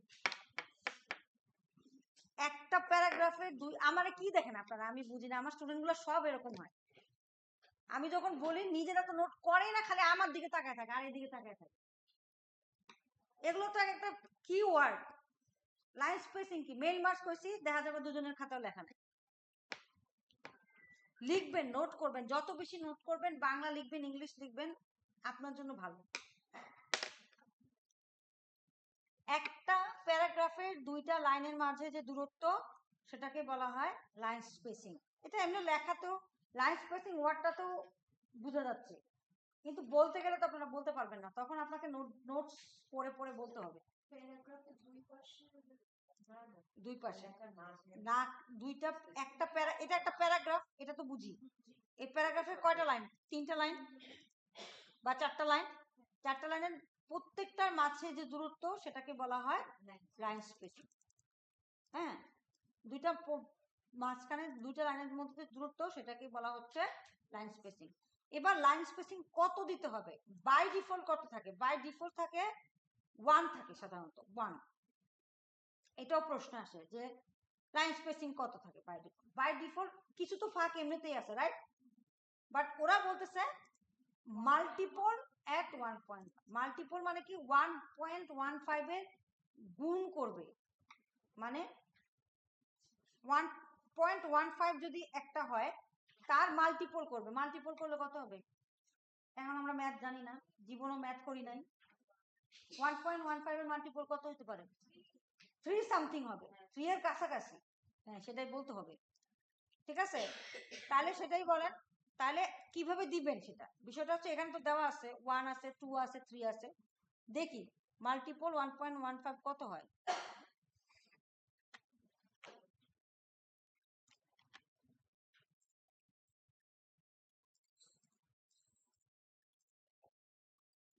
[SPEAKER 1] একটা প্যারাগ্রাফে আমারে কি দেখেন আপনারা, আমি বুঝি না, আমার স্টুডেন্ট গুলো সব এরকম হয়। আমি যখন বলি নিজেরা তো নোট করে না, খালি আমার দিকে তাকায় থাকে আর এদিকে তাকায় থাকে। এগুলো তো একটা কি ওয়ার্ড, লাইন স্পেসিং কি? মেইল মার্কস কইছি, দেখা যাবে দুজনের খাতাও লেখা নেই। লিখবেন, নোট করবেন, যত বেশি নোট করবেন, বাংলা লিখবেন, ইংলিশ লিখবেন, আপনার জন্য ভালো। একটা প্যারাগ্রাফের দুইটা লাইনের মাঝে যে দূরত্ব সেটাকে বলা হয় লাইন স্পেসিং। এটা এমনি লেখাতেও লাইন স্পেসিং ওয়ার্ডটা তো বোঝা যাচ্ছে, কিন্তু বলতে গেলে তো আপনারা বলতে পারবেন না, তখন আপনাকে নোটস পড়ে পড়ে বলতে হবে। দুই পাশে না, দুইটা, একটা এটা একটা প্যারাগ্রাফ, এটা তো বুঝি। এই প্যারাগ্রাফের কয়টা লাইন? 3টা লাইন বা 4টা লাইন। 4টা লাইনের প্রত্যেকটার মাঝে যে দূরত্ব সেটাকে বলা হয় লাইন স্পেসিং। হ্যাঁ, দুইটা মাঝখানে দুইটা লাইনের মধ্যে দূরত্ব সেটাকে বলা হচ্ছে লাইন স্পেসিং। এবার লাইন স্পেসিং কত দিতে হবে? বাই ডিফল্ট কত থাকে? বাই ডিফল্ট থাকে 1 থাকে সাধারণত 1। এটাও প্রশ্ন আসে যে লাইন স্পেসিং কত থাকে বাই ডিফল্ট? বাই ডিফল্ট কিছু তো ফাঁক এমনিতেই আছে, রাইট? বাট ওরা বলতেছে মাল্টিপল এট 1. মাল্টিপল মানে কি? 1.15 এর গুণ করবে, মানে 1.15 যদি একটা হয় তার মাল্টিপল করবে। মাল্টিপল করলে কত হবে? এখন আমরা ম্যাথ জানি না, জীবনও ম্যাথ করি নাই। 1.15 এর মাল্টিপল কত হতে পারে? 3 সামথিং হবে, 3 এর কাছাকাছি। হ্যাঁ, সেটাই বলতে হবে, ঠিক আছে? তাহলে সেটাই বলেন, তাহলে কিভাবে দিবেন সেটা বিষয়টা হচ্ছে, এখানে তো দেওয়া আছে 1 আছে, 2 আছে, 3 আছে। দেখি মাল্টিপল 1.15 কত হয়।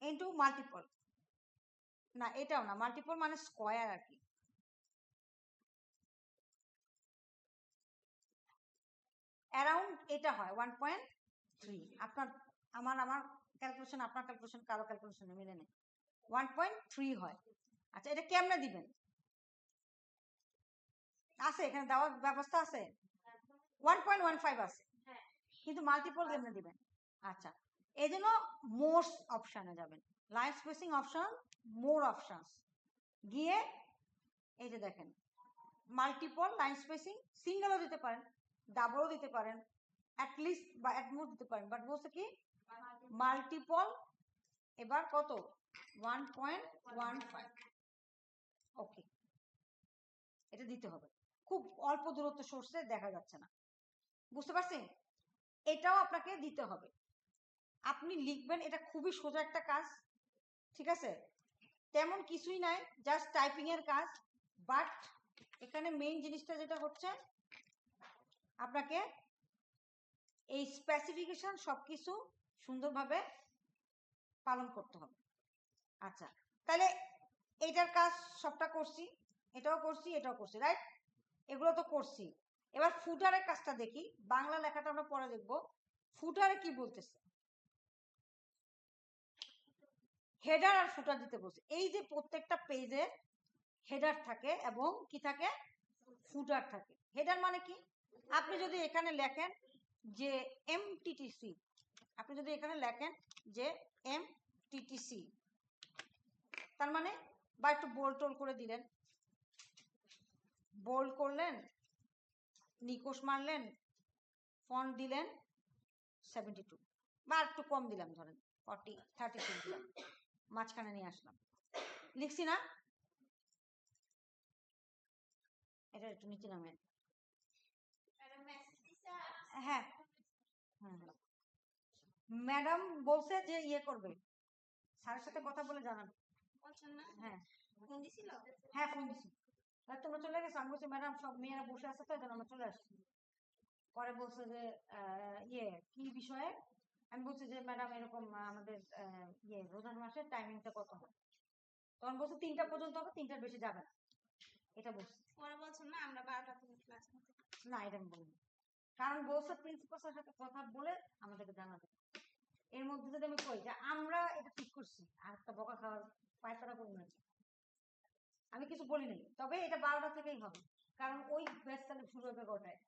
[SPEAKER 1] ইনটু মাল্টিপল, না এটাও না, মাল্টিপল মানে স্কয়ার আর কি। অ্যারাউন্ড এটা হয় 1.3। আপনার আমার ক্যালকুলেশন আপনার ক্যালকুলেশন কারো ক্যালকুলেশনে মিলে নেই, 1.3 হয়। আচ্ছা, এটা কেমনে দিবেন? আছে এখানে দেওয়ার ব্যবস্থা আছে, 1.15 আছে, কিন্তু মাল্টিপল কেমনে দিবেন? আচ্ছা, এই জন্য মোর অপশানে যাবেন, লাইন স্পেসিং অপশন, মোর অপশন গিয়ে এই যে দেখেন মাল্টিপল লাইন স্পেসিং, সিঙ্গেলও দিতে পারেন, ডাবলও দিতে পারেন, অ্যাটলিস্ট বা অ্যাটমোস্ট দিতে পারেন, বাট বলছে কি মাল্টিপল। এবার কত? 1.15। ওকে, এটা দিতে হবে। খুব অল্প দূরত্ব সোর্সে দেখা যাচ্ছে না, বুঝতে পারছেন? এটাও আপনাকে দিতে হবে। আপনি লিখবেন, এটা খুবই সোজা একটা কাজ, ঠিক আছে? তেমন কিছুই নাই, জাস্ট টাইপিং এর কাজ। বাট এখানে মেইন জিনিসটা যেটা হচ্ছে, আপনাকে এই স্পেসিফিকেশন সবকিছু সুন্দরভাবে পালন করতে হবে। আচ্ছা, তাহলে এটার কাজ সবটা করছি, এটাও করছি, এটাও করছি, রাইট? এগুলো তো করছি। এবার ফুটারের কাজটা দেখি, বাংলা লেখাটা আমরা পরে দেখবো। ফুটারে কি বলতেছে? হেডার আর ফুটার দিতে বলছে। এই যে প্রত্যেকটা পেজে হেডার থাকে এবং কি থাকে? ফুটার থাকে। হেডার মানে কি? আপনি যদি এখানে লেখেন যে এমটিটিসি, আপনি যদি এখানে লেখেন যে এমটিটিসি, তার মানে বা একটু বোল্ড টোল করে দিলেন, বোল্ড করলেন, নিকোশ মারলেন, ফন্ট দিলেন 72 বা একটু কম দিলাম, ধরেন 36 দিলাম, মাঝখানে নিয়ে আসলাম, লিখছি না? এটা একটু নিচে নামেন। হ্যাঁ, ম্যাডাম বলছে যে ইয়ে করবে, স্যারের সাথে কথা বলে জানান।
[SPEAKER 2] পাচ্ছেন না?
[SPEAKER 1] হ্যাঁ
[SPEAKER 2] ফোন দিছিল?
[SPEAKER 1] হ্যাঁ ফোন দিছি। তোমরা চলে গেছো? আমি বলছি ম্যাডাম সব মেয়েরা বসে আছে তো এই জন্য আমরা চলে আসছি। পরে বলছে যে কি বিষয়ে? আমি বলছি যে ম্যাডাম এরকম আমাদের রোজার মাসের টাইমিংটা কত হয়? তখন বলছে 3টা পর্যন্ত হবে, 3টার বেশি যাবে না, এটা বলছে।
[SPEAKER 2] পরে বলছেন না আমরা 12টা থেকে ক্লাস নিতে।
[SPEAKER 1] না এটা আমি বলিনি, কারণ বলছে প্রিন্সিপাল স্যারের সাথে কথা বলে আমাদেরকে জানাবে। এর মধ্যে যদি আমি কই যে আমরা এটা ঠিক করছি, আর একটা বকা খাওয়ার পায়তারা করবো না, আমি কিছু বলি নাই। তবে এটা 12টা থেকেই হবে, কারণ ওই ব্যাচ তাহলে শুরু হবে 11টায়।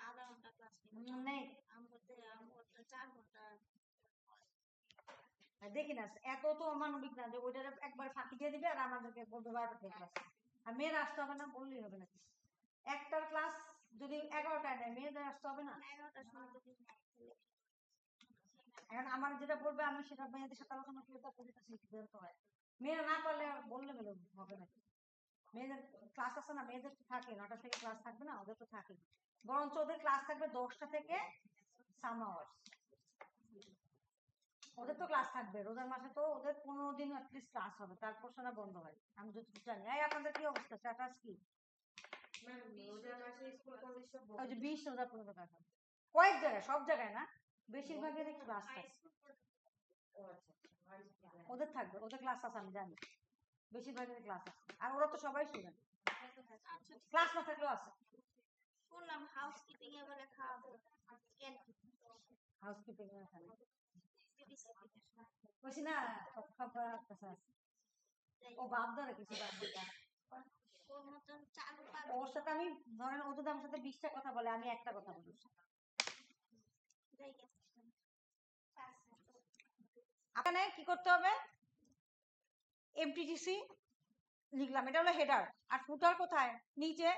[SPEAKER 2] আধা ঘন্টা ক্লাস
[SPEAKER 1] নেই
[SPEAKER 2] আমরা 4 ঘন্টা।
[SPEAKER 1] দেখি না, এত তো অমানবিক না যে ওইটা একবার ফাঁকি দিয়ে দিবে আর আমাদেরকে বলবে 12টা থেকে ক্লাস। আর মেয়েরা আসতে হবে না বললেই হবে নাকি? একটার ক্লাস যদি 11টায় নেয়, মেয়েদের আসতে হবে না?
[SPEAKER 2] 11টার সময় যদি
[SPEAKER 1] এখন আমার যেটা বলবে আমি সেটা মেয়েদের সাথে আলোচনা করে তারপর যেটা সিদ্ধান্ত হয়। মেয়েরা না পারলে বললে হবে নাকি? মেয়েদের ক্লাস আছে না, মেয়েদের তো থাকে 9টা থেকে ক্লাস থাকবে না, ওদের তো থাকে। বরঞ্চ ওদের ক্লাস থাকবে 10টা থেকে সাম আওয়ার্স। ওদের তো ক্লাস থাকবে, রোজার মাসে তো ওদের 15 দিন অ্যাটলিস্ট ক্লাস হবে, তারপর সেটা বন্ধ হয়। আমি যতটুকু জানি। আপনাদের কি অবস্থা? স্ট্যাটাস কি? ওই যে 20 রোজা পর্যন্ত টাকা কয়েক জায়গায়, সব জায়গায় না, বেশিরভাগের ক্লাস থাকে। ওদের থাকবে, ওদের ক্লাস আছে আমি জানি, বেশিরভাগের ক্লাস আছে। আর ওরা তো সবাই স্টুডেন্ট, ক্লাস না থাকলেও আছে।
[SPEAKER 2] শুনলাম হাউসকিপিং এ বলে খাওয়াবো।
[SPEAKER 1] হাউসকিপিং এ এখানে বসি না, খাবার কাছে আছে। ও বাপ ধরে কিছু ওর সাথে আমি ধরেন ও যদি আমার সাথে 20টা কথা বলে, আমি একটা কথা বলি। এখানে কি করতে হবে? এমটিটিসি লিখলাম, এটা হলো হেডার। আর ফুটার কোথায়? নিচে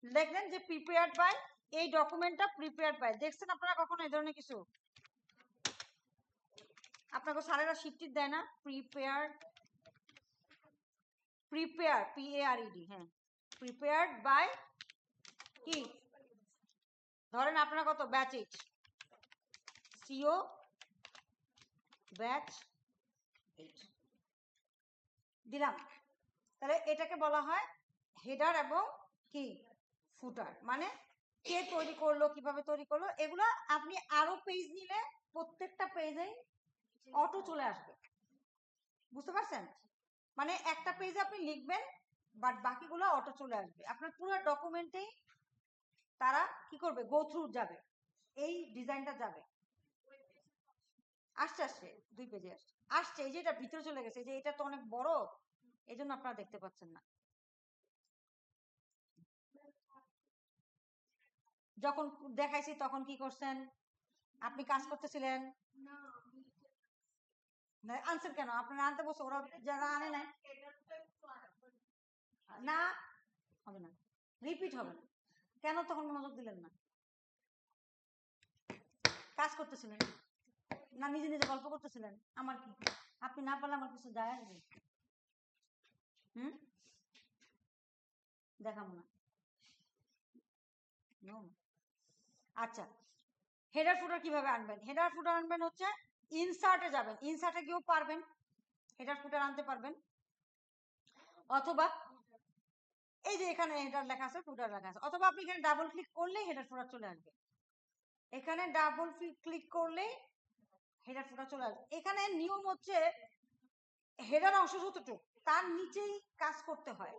[SPEAKER 1] দেখলেন যে প্রিপেয়ার্ড বাই, এই ডকুমেন্টটা প্রিপেয়ার্ড বাই। দেখছেন আপনারা কখনো এই ধরনের কিছু? আপনাকে স্যারেরা শিফট দেয় না? প্রিপেয়ার্ড, PARED, হ্যাঁ, প্রিপেয়ার্ড বাই কি? ধরেন আপনারা কত ব্যাচ এইচ, সিও ব্যাচ 8 দিলাম। তাহলে এটাকে বলা হয় হেডার এবং কি ফুটার। মানে কে তৈরি করলো, কিভাবে তৈরি করলো, এগুলো আপনি আরো পেজ নিলে প্রত্যেকটা পেজেই অটো চলে আসবে। বুঝতে পারছেন? মানে একটা পেজে আপনি লিখবেন, বাট বাকিগুলো অটো চলে আসবে। আপনার পুরো ডকুমেন্টেই তারা কি করবে? গো থ্রু যাবে, এই ডিজাইনটা যাবে। আসছে আসছে 2 পেজে আসছে। এই যে এটা ভিতরে চলে গেছে, যে এটা তো অনেক বড়, এই জন্য আপনারা দেখতে পাচ্ছেন না। যখন দেখাইছি তখন কি করছেন? আপনি কাজ করতেছিলেন আনসার কেন? আপনারা আনতে বসে, ওরা যারা আনে নাই না, হবে না, রিপিট হবে না। কেন তখন মনোযোগ দিলেন না? কাজ করতেছিলেন না, নিজে নিজে গল্প করতেছিলেন? আমার কি, আপনি না পারলে আমার কিছু যায় আসবে? দেখাবো না। আচ্ছা, হেডার ফুটার কিভাবে আনবেন? হেডার ফুটার আনবেন হচ্ছে ইনসার্টে যাবেন, ইনসার্টে গিয়েও পারবেন হেডার ফুটার আনতে পারবেন, অথবা এই যে এখানে হেডার লেখা আছে, ফুটার লেখা আছে, অথবা আপনি এখানে ডাবল ক্লিক করলেই হেডার ফুটার চলে আসবে। এখানে ডাবল ক্লিক করলেই হেডার ফুটার চলে আসবে। এখানে নিয়ম হচ্ছে হেডার অংশ যতটুকু তার নিচেই কাজ করতে হয়,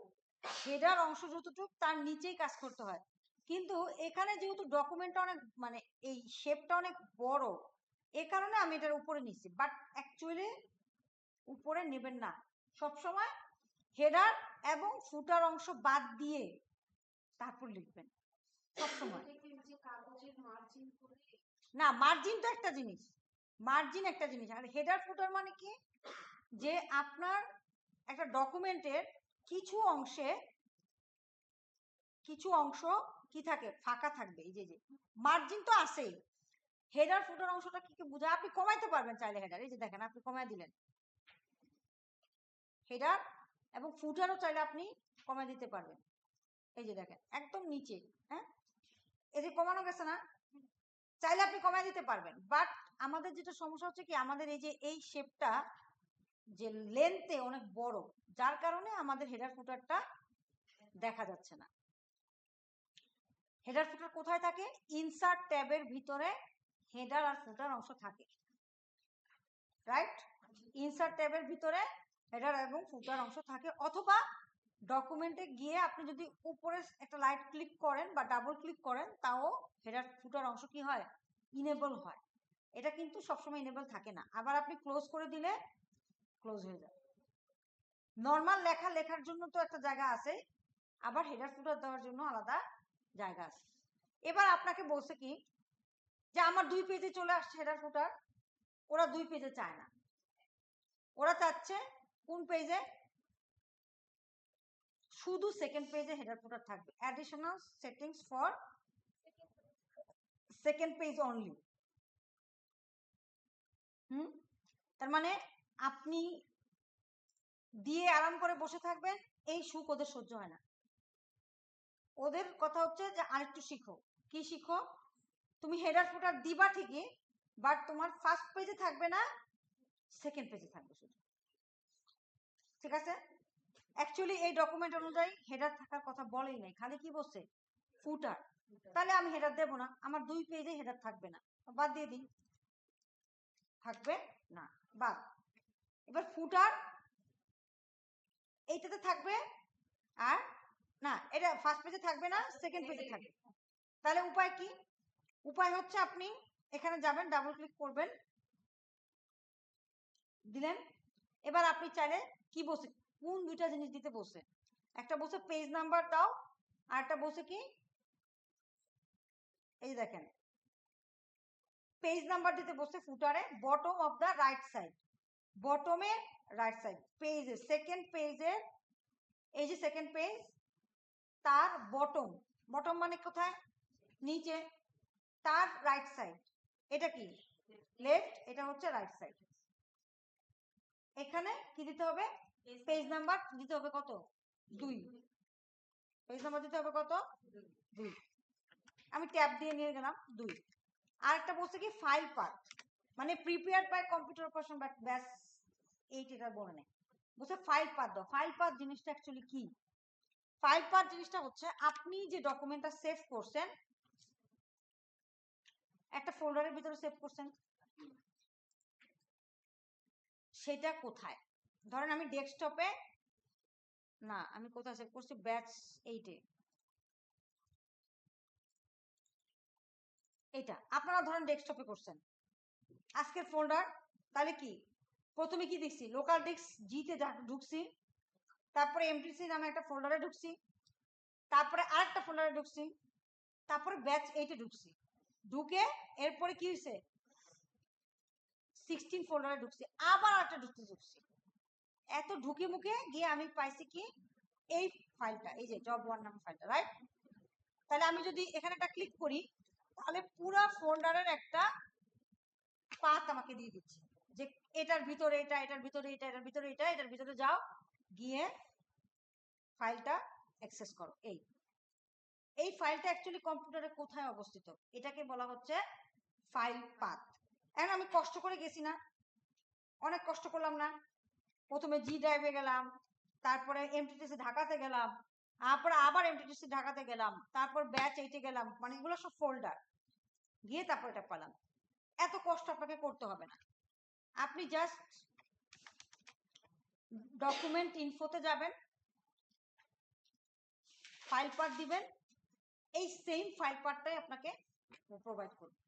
[SPEAKER 1] হেডার অংশ যতটুকু তার নিচেই কাজ করতে হয়। কিন্তু এখানে যেহেতু ডকুমেন্টটা অনেক, মানে এই শেপটা অনেক বড়, এ কারণে আমি এটার উপরে নিচ্ছি। বাট অ্যাকচুয়ালি উপরে নেবেন না, সবসময় হেডার এবং ফুটার অংশ বাদ দিয়ে তারপর লিখবেন সবসময়। না, মার্জিন তো একটা জিনিস, মার্জিন একটা জিনিস। আর হেডার ফুটার মানে কি? যে আপনার একটা ডকুমেন্টের কিছু অংশ কি থাকে? ফাঁকা থাকবে। এই যে মার্জিন তো আছেই, হেডার ফুটার অংশটা কি বোঝায়? আপনি কমাইতে পারবেন চাইলে হেডার, এই যে দেখেন আপনি কমাই দিলেন হেডার, এবং ফুটারও চাইলে আপনি কমাই দিতে পারবেন। এই যে দেখেন একদম নিচে, হ্যাঁ, এই যে কমানো গেছে না, চাইলে আপনি কমাই দিতে পারবেন। বাট আমাদের যেটা সমস্যা হচ্ছে কি, আমাদের এই যে এই শেপটা যে লেন্থে অনেক বড়, যার কারণে আমাদের হেডার ফুটারটা দেখা যাচ্ছে না। হেডার ফুটার কোথায় থাকে? ইনসার্ট ট্যাবের ভিতরে হেডার আর ফুটার অংশ থাকে, রাইট? ইনসার্ট ট্যাবের ভিতরে হেডার এবং ফুটার অংশ থাকে, অথবা ডকুমেন্টে গিয়ে আপনি যদি উপরে একটা লাইট ক্লিক করেন বা ডাবল ক্লিক করেন, তাও হেডার ফুটার অংশ কি হয়? ইনেবল হয়। এটা কিন্তু সবসময় ইনেবল থাকে না। আবার আপনি ক্লোজ করে দিলে ক্লোজ হয়ে যায়। নর্মাল লেখার জন্য তো একটা জায়গা আছে, আবার হেডার ফুটার দেওয়ার জন্য আলাদা জায়গা আছে। এবার আপনাকে বলছে কি যে আমার 2 পেজে চলে আসছে হেডার ফুটার, ওরা 2 পেজে চায় না, ওরা চাচ্ছে কোন পেজে? শুধু সেকেন্ড পেজে হেডার ফুটার থাকবে। Additional settings for second page only. তার মানে আপনি দিয়ে আরাম করে বসে থাকবেন, এই সুখ ওদের সহ্য হয় না। ওদের কথা হচ্ছে যে আরেকটু শিখো। কি শিখো? তুমি হেডার ফুটার দিবা ঠিকই, বাট তোমার ফার্স্ট পেজে থাকবে না, সেকেন্ড পেজে থাকবে শুধু। ঠিক আছে? অ্যাকচুয়ালি এই ডকুমেন্ট অনুযায়ী হেডার থাকার কথা বলেই নাই, খালি কি বলছে? ফুটার। তাহলে আমি হেডার দেব না, আমার 2 পেজে হেডার থাকবে না, বাদ দিয়ে দিই, থাকবে না, বাদ। এবার ফুটার এইটাতে থাকবে, আর না, এটা ফার্স্ট পেজে থাকবে না, সেকেন্ড পেজে থাকবে। তাহলে উপায় কি? উপায় হচ্ছে আপনি এখানে যাবেন, ডাবল ক্লিক করবেন, দিলেন। এবার আপনি চাইলে কি বলছে, কোন দুইটা জিনিস দিতে বলছে? একটা বলছে পেজ নাম্বার দাও, আর একটা বলছে কি, এই দেখেন পেজ নাম্বার দিতে বলছে ফুটারে, bottom of the right side, বটমে রাইট সাইড পেজে, সেকেন্ড পেজে, এই যে সেকেন্ড পেজ, তার বটম, বটম মানে কোথায়? নিচে, তার রাইট সাইড, এটা কি লেফট, এটা হচ্ছে রাইট সাইড। এখানে কি দিতে হবে? পেজ নাম্বার দিতে হবে কত? 2। পেজ নাম্বার দিতে হবে কত? 2। আমি ট্যাব দিয়ে নিয়ে গেলাম 2। আর একটা বলছে কি ফাইল পাথ, মানে prepare by computer person, but ব্যাস এইটা বলে নেই, বলছে ফাইল পাথ দাও। ফাইল পাথ জিনিসটা অ্যাকচুয়ালি কি? ফাইল পাথ জিনিসটা হচ্ছে আপনি যে ডকুমেন্টটা সেভ করছেন, একটা ফোল্ডারের ভিতরে সেভ করছেন, সেটা কোথায়? ধরেন আমি ডেস্কটপে, না আমি কোথায় সেভ করছি? ব্যাচ 8-এ, এটা আপনারা ধরেন ডেস্কটপে করছেন আজকের ফোল্ডার। তাহলে কি প্রথমে কি দেখছি? লোকাল ডিস্ক জিতে ঢুকছি, তারপরে এমটিসি নামে একটা ফোল্ডারে ঢুকছি, তারপরে আরেকটা ফোল্ডারে ঢুকছি, তারপরে ব্যাচ 8-এ ঢুকছি, ঢুকে এরপরে কি হয়েছে? 16 ফোল্ডারে ঢুকছি, আবার আরেকটা ঢুকছি। এত ঢুকে মুখে গিয়ে আমি পাইছি কি এই ফাইলটা, এই যে জব 1 নামের ফাইলটা, রাইট? তাহলে আমি যদি এখানে একটা ক্লিক করি, তাহলে পুরো ফোল্ডারের একটা পাথ আমাকে দিয়ে দিচ্ছে, যে এটার ভিতরে এটা, এটার ভিতরে এটা, এটার ভিতরে এটা, এটার ভিতরে যাও, গিয়ে ফাইলটা অ্যাক্সেস করো। এই ফাইলটা অ্যাকচুয়ালি কম্পিউটারে কোথায় অবস্থিত? এটাকে বলা হচ্ছে ফাইল পাথ। এখন আমি কষ্ট করে গেছি না, অনেক কষ্ট করলাম না, প্রথমে জি ড্রাইভে গেলাম, তারপরে এমটিটিসি ঢাকাতে গেলাম, তারপরে আবার এমটিটিসি ঢাকাতে গেলাম, তারপর ব্যাচ 8-এ গেলাম, মানে এগুলো সব ফোল্ডার, গিয়ে তারপর এটা পেলাম। এত কষ্ট আপনাকে করতে হবে না, আপনি জাস্ট ডকুমেন্ট ইনফোতে যাবেন, ফাইল পাথ দিবেন, এই সেম ফাইল পাথটাই আপনাকে প্রোভাইড করবে।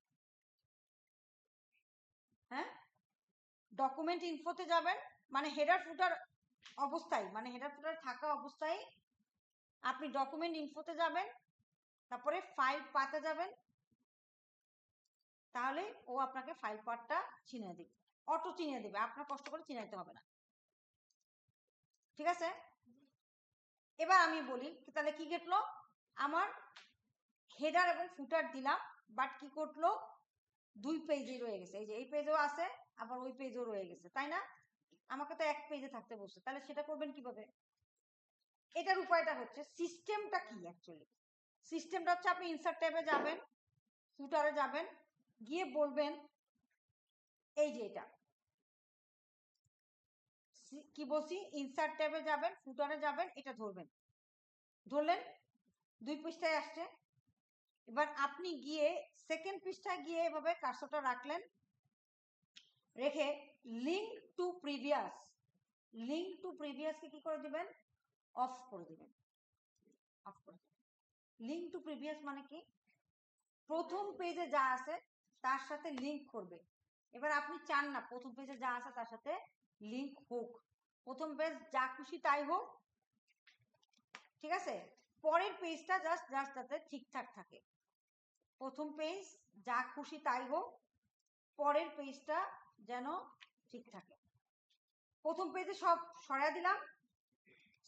[SPEAKER 1] হ্যাঁ, ডকুমেন্ট ইনফোতে যাবেন, মানে হেডার ফুটার অবস্থায়, মানে হেডার ফুটার থাকা অবস্থায় আপনি ডকুমেন্ট ইনফোতে যাবেন, তারপরে ফাইল পাথে যাবেন, তাহলে ও আপনাকে ফাইল পাথটা চিনিয়ে দেবে, অটো চিনিয়ে দেবে, আপনার কষ্ট করে চিনাইতে হবে না। ঠিক আছে? এবার আমি বলি তাহলে কি ঘটলো, আমার হেডার এবং ফুটার দিলাম, বাট কি করলো, 2 পেজে রয়ে গেছে, এই যে এই পেজেও আছে, আবার ওই পেজেও রয়ে গেছে, তাই না? আমাকে তো 1 পেজে থাকতে বলছে, তাহলে সেটা করবেন কিভাবে? এটার উপায়টা হচ্ছে, সিস্টেমটা কি অ্যাকচুয়ালি? সিস্টেমটা হচ্ছে আপনি ইনসার্ট ট্যাবে যাবেন, ফুটারে যাবেন, গিয়ে বলবেন এই যে এটা কি বলছি, ইনসার্ট ট্যাবে যাবেন, ফুটারে যাবেন, এটা ধরবেন, ধরলেন 2 পৃষ্ঠায় আসছে। এবার আপনি গিয়ে সেকেন্ড পৃষ্ঠায় গিয়ে এভাবে কার্সরটা রাখলেন, রেখে লিঙ্ক টু প্রিভিয়াসকে কি করে দিবেন, অফ করে দিবেন, অফ করে দিবেন। লিঙ্ক টু প্রিভিয়াস মানে কি, প্রথম পেজে যা আছে তার সাথে লিঙ্ক করবে। এবার আপনি চান না প্রথম পেজে যা আছে তার সাথে লিঙ্ক হোক, প্রথম পেজ যা খুশি তাই হোক, ঠিক আছে, পরের পেজটা জাস্ট যাতে ঠিকঠাক থাকে। প্রথম পেজ যা খুশি তাই হোক, পরের পেজটা যেন ঠিক থাকে। প্রথম পেজে সব সরাই দিলাম,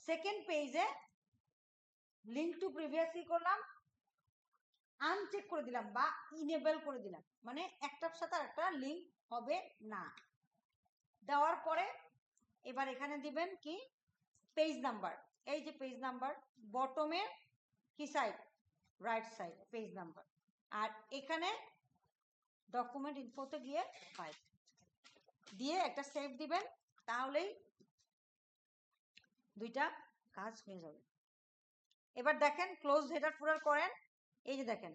[SPEAKER 1] সেকেন্ড পেজে লিঙ্ক টু প্রিভিয়াস কি করলাম, আনচেক করে দিলাম বা ইনেবল করে দিলাম, মানে একটার সাথে একটা লিঙ্ক হবে না। দেওয়ার পরে এবার এখানে দিবেন কি পেজ নাম্বার, এই যে পেজ নাম্বার, বটমে কি side, right side page number, আর এখানে ডকুমেন্ট ইনফোতে গিয়ে ফাইল দিয়ে একটা সেভ দিবেন, তাহলেই দুইটা কাজ হয়ে যাবে। এবার দেখেন ক্লোজ হেডার ফুটার করেন, এই যে দেখেন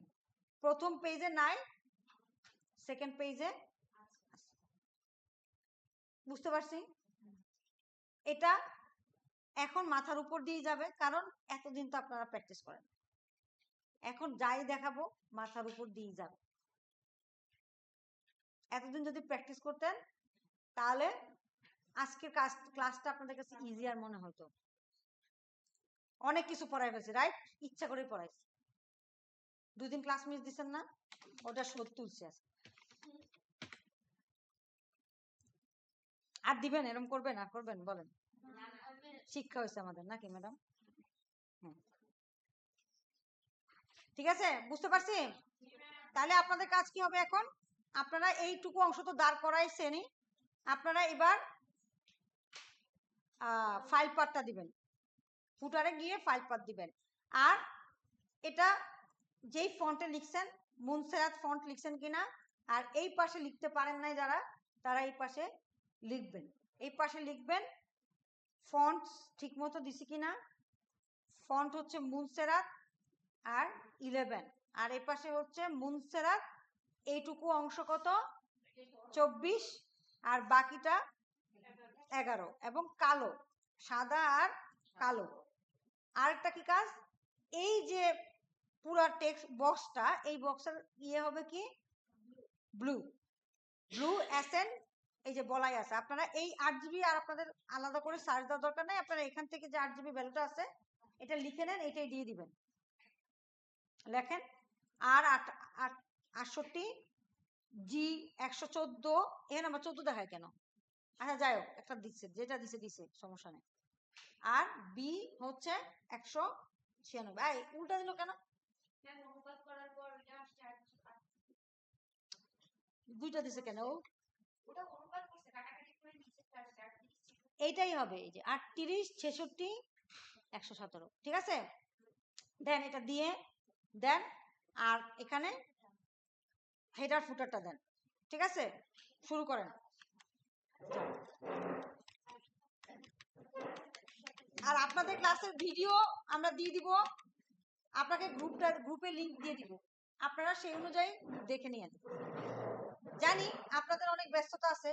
[SPEAKER 1] প্রথম পেজে নাই, সেকেন্ড পেজে, বুঝতে পারছি? এটা এখন মাথার উপর দিয়ে যাবে, কারণ এতদিন তো আপনারা প্র্যাকটিস করেন, এখন যাই দেখাবো মাথার উপর দিয়ে যাবে। এতদিন যদি প্র্যাকটিস করতেন তাহলে আজকের ক্লাসটা আপনাদের কাছে ইজিয়ার মনে হতো। অনেক কিছু পড়াই ফেলছি, রাইট, ইচ্ছা করে পড়াইছি। 2 দিন ক্লাস মিস দিচ্ছেন না, ওটা শোধ তুলছে আজকে। আর দিবেন, এরকম করবেন, আর করবেন, বলেন। শিক্ষা হয়েছে আমাদের নাকি ম্যাডাম? হ্যাঁ, ঠিক আছে, বুঝতে পারছি। তাহলে আপনাদের কাজ কি হবে এখন, আপনারা এইটুকু অংশ তো দাঁড় করাইছেনই, আপনারা এবার ফাইল পার্টটা দিবেন, ফুটারে গিয়ে ফাইল পার্ট দিবেন। আর এটা যেই ফন্টে লিখছেন, মুনসেরাত ফন্ট লিখছেন কিনা, আর এই পাশে লিখতে পারেন নাই যারা, তারা এই পাশে লিখবেন, এই পাশে লিখবেন ফন্ট ঠিক মতো দিছি কিনা। ফন্ট হচ্ছে মুনসেরাত আর 11, আর এই পাশে হচ্ছে মুনসেরাত, এইটুকু অংশ কত 24, আর বাকিটা 11, এবং কালো, সাদা আর কালো। আরেকটা কি কাজ, এই যে পুরা টেক্সট বক্সটা, এই বক্সের ইয়ে হবে কি ব্লু অ্যাসেন্ট, এই যে বলাই আছে। আপনারা এই 8 জিবি আর আপনাদের আলাদা করে সার্চ দেওয়ার দরকার নাই, আপনারা এখান থেকে যে 8 জিবি ভ্যালুটা আছে এটা লিখে নেন, এটাই দিয়ে দিবেন, লেখেন। আর 68 জি 114, এখানে আমার 14 দেখায় কেন, আচ্ছা যাই হোক, একটা দিচ্ছে, যেটা দিছে সমস্যা নেই। আর বি হচ্ছে 196, উল্টা দিল কেন, দুইটা দিছে কেন, এইটাই হবে, এই যে 38 66 117, ঠিক আছে। দেন এটা দিয়ে দেন, আর এখানে হেডার ফুটারটা দেন, ঠিক আছে, শুরু করেন। আর আপনাদের ক্লাসের ভিডিও আমরা দিয়ে দিব, আপনাকে গ্রুপে লিংক দিয়ে দিব, আপনারা সেই অনুযায়ী দেখে নিয়েন। জানি আপনাদের অনেক ব্যস্ততা আছে,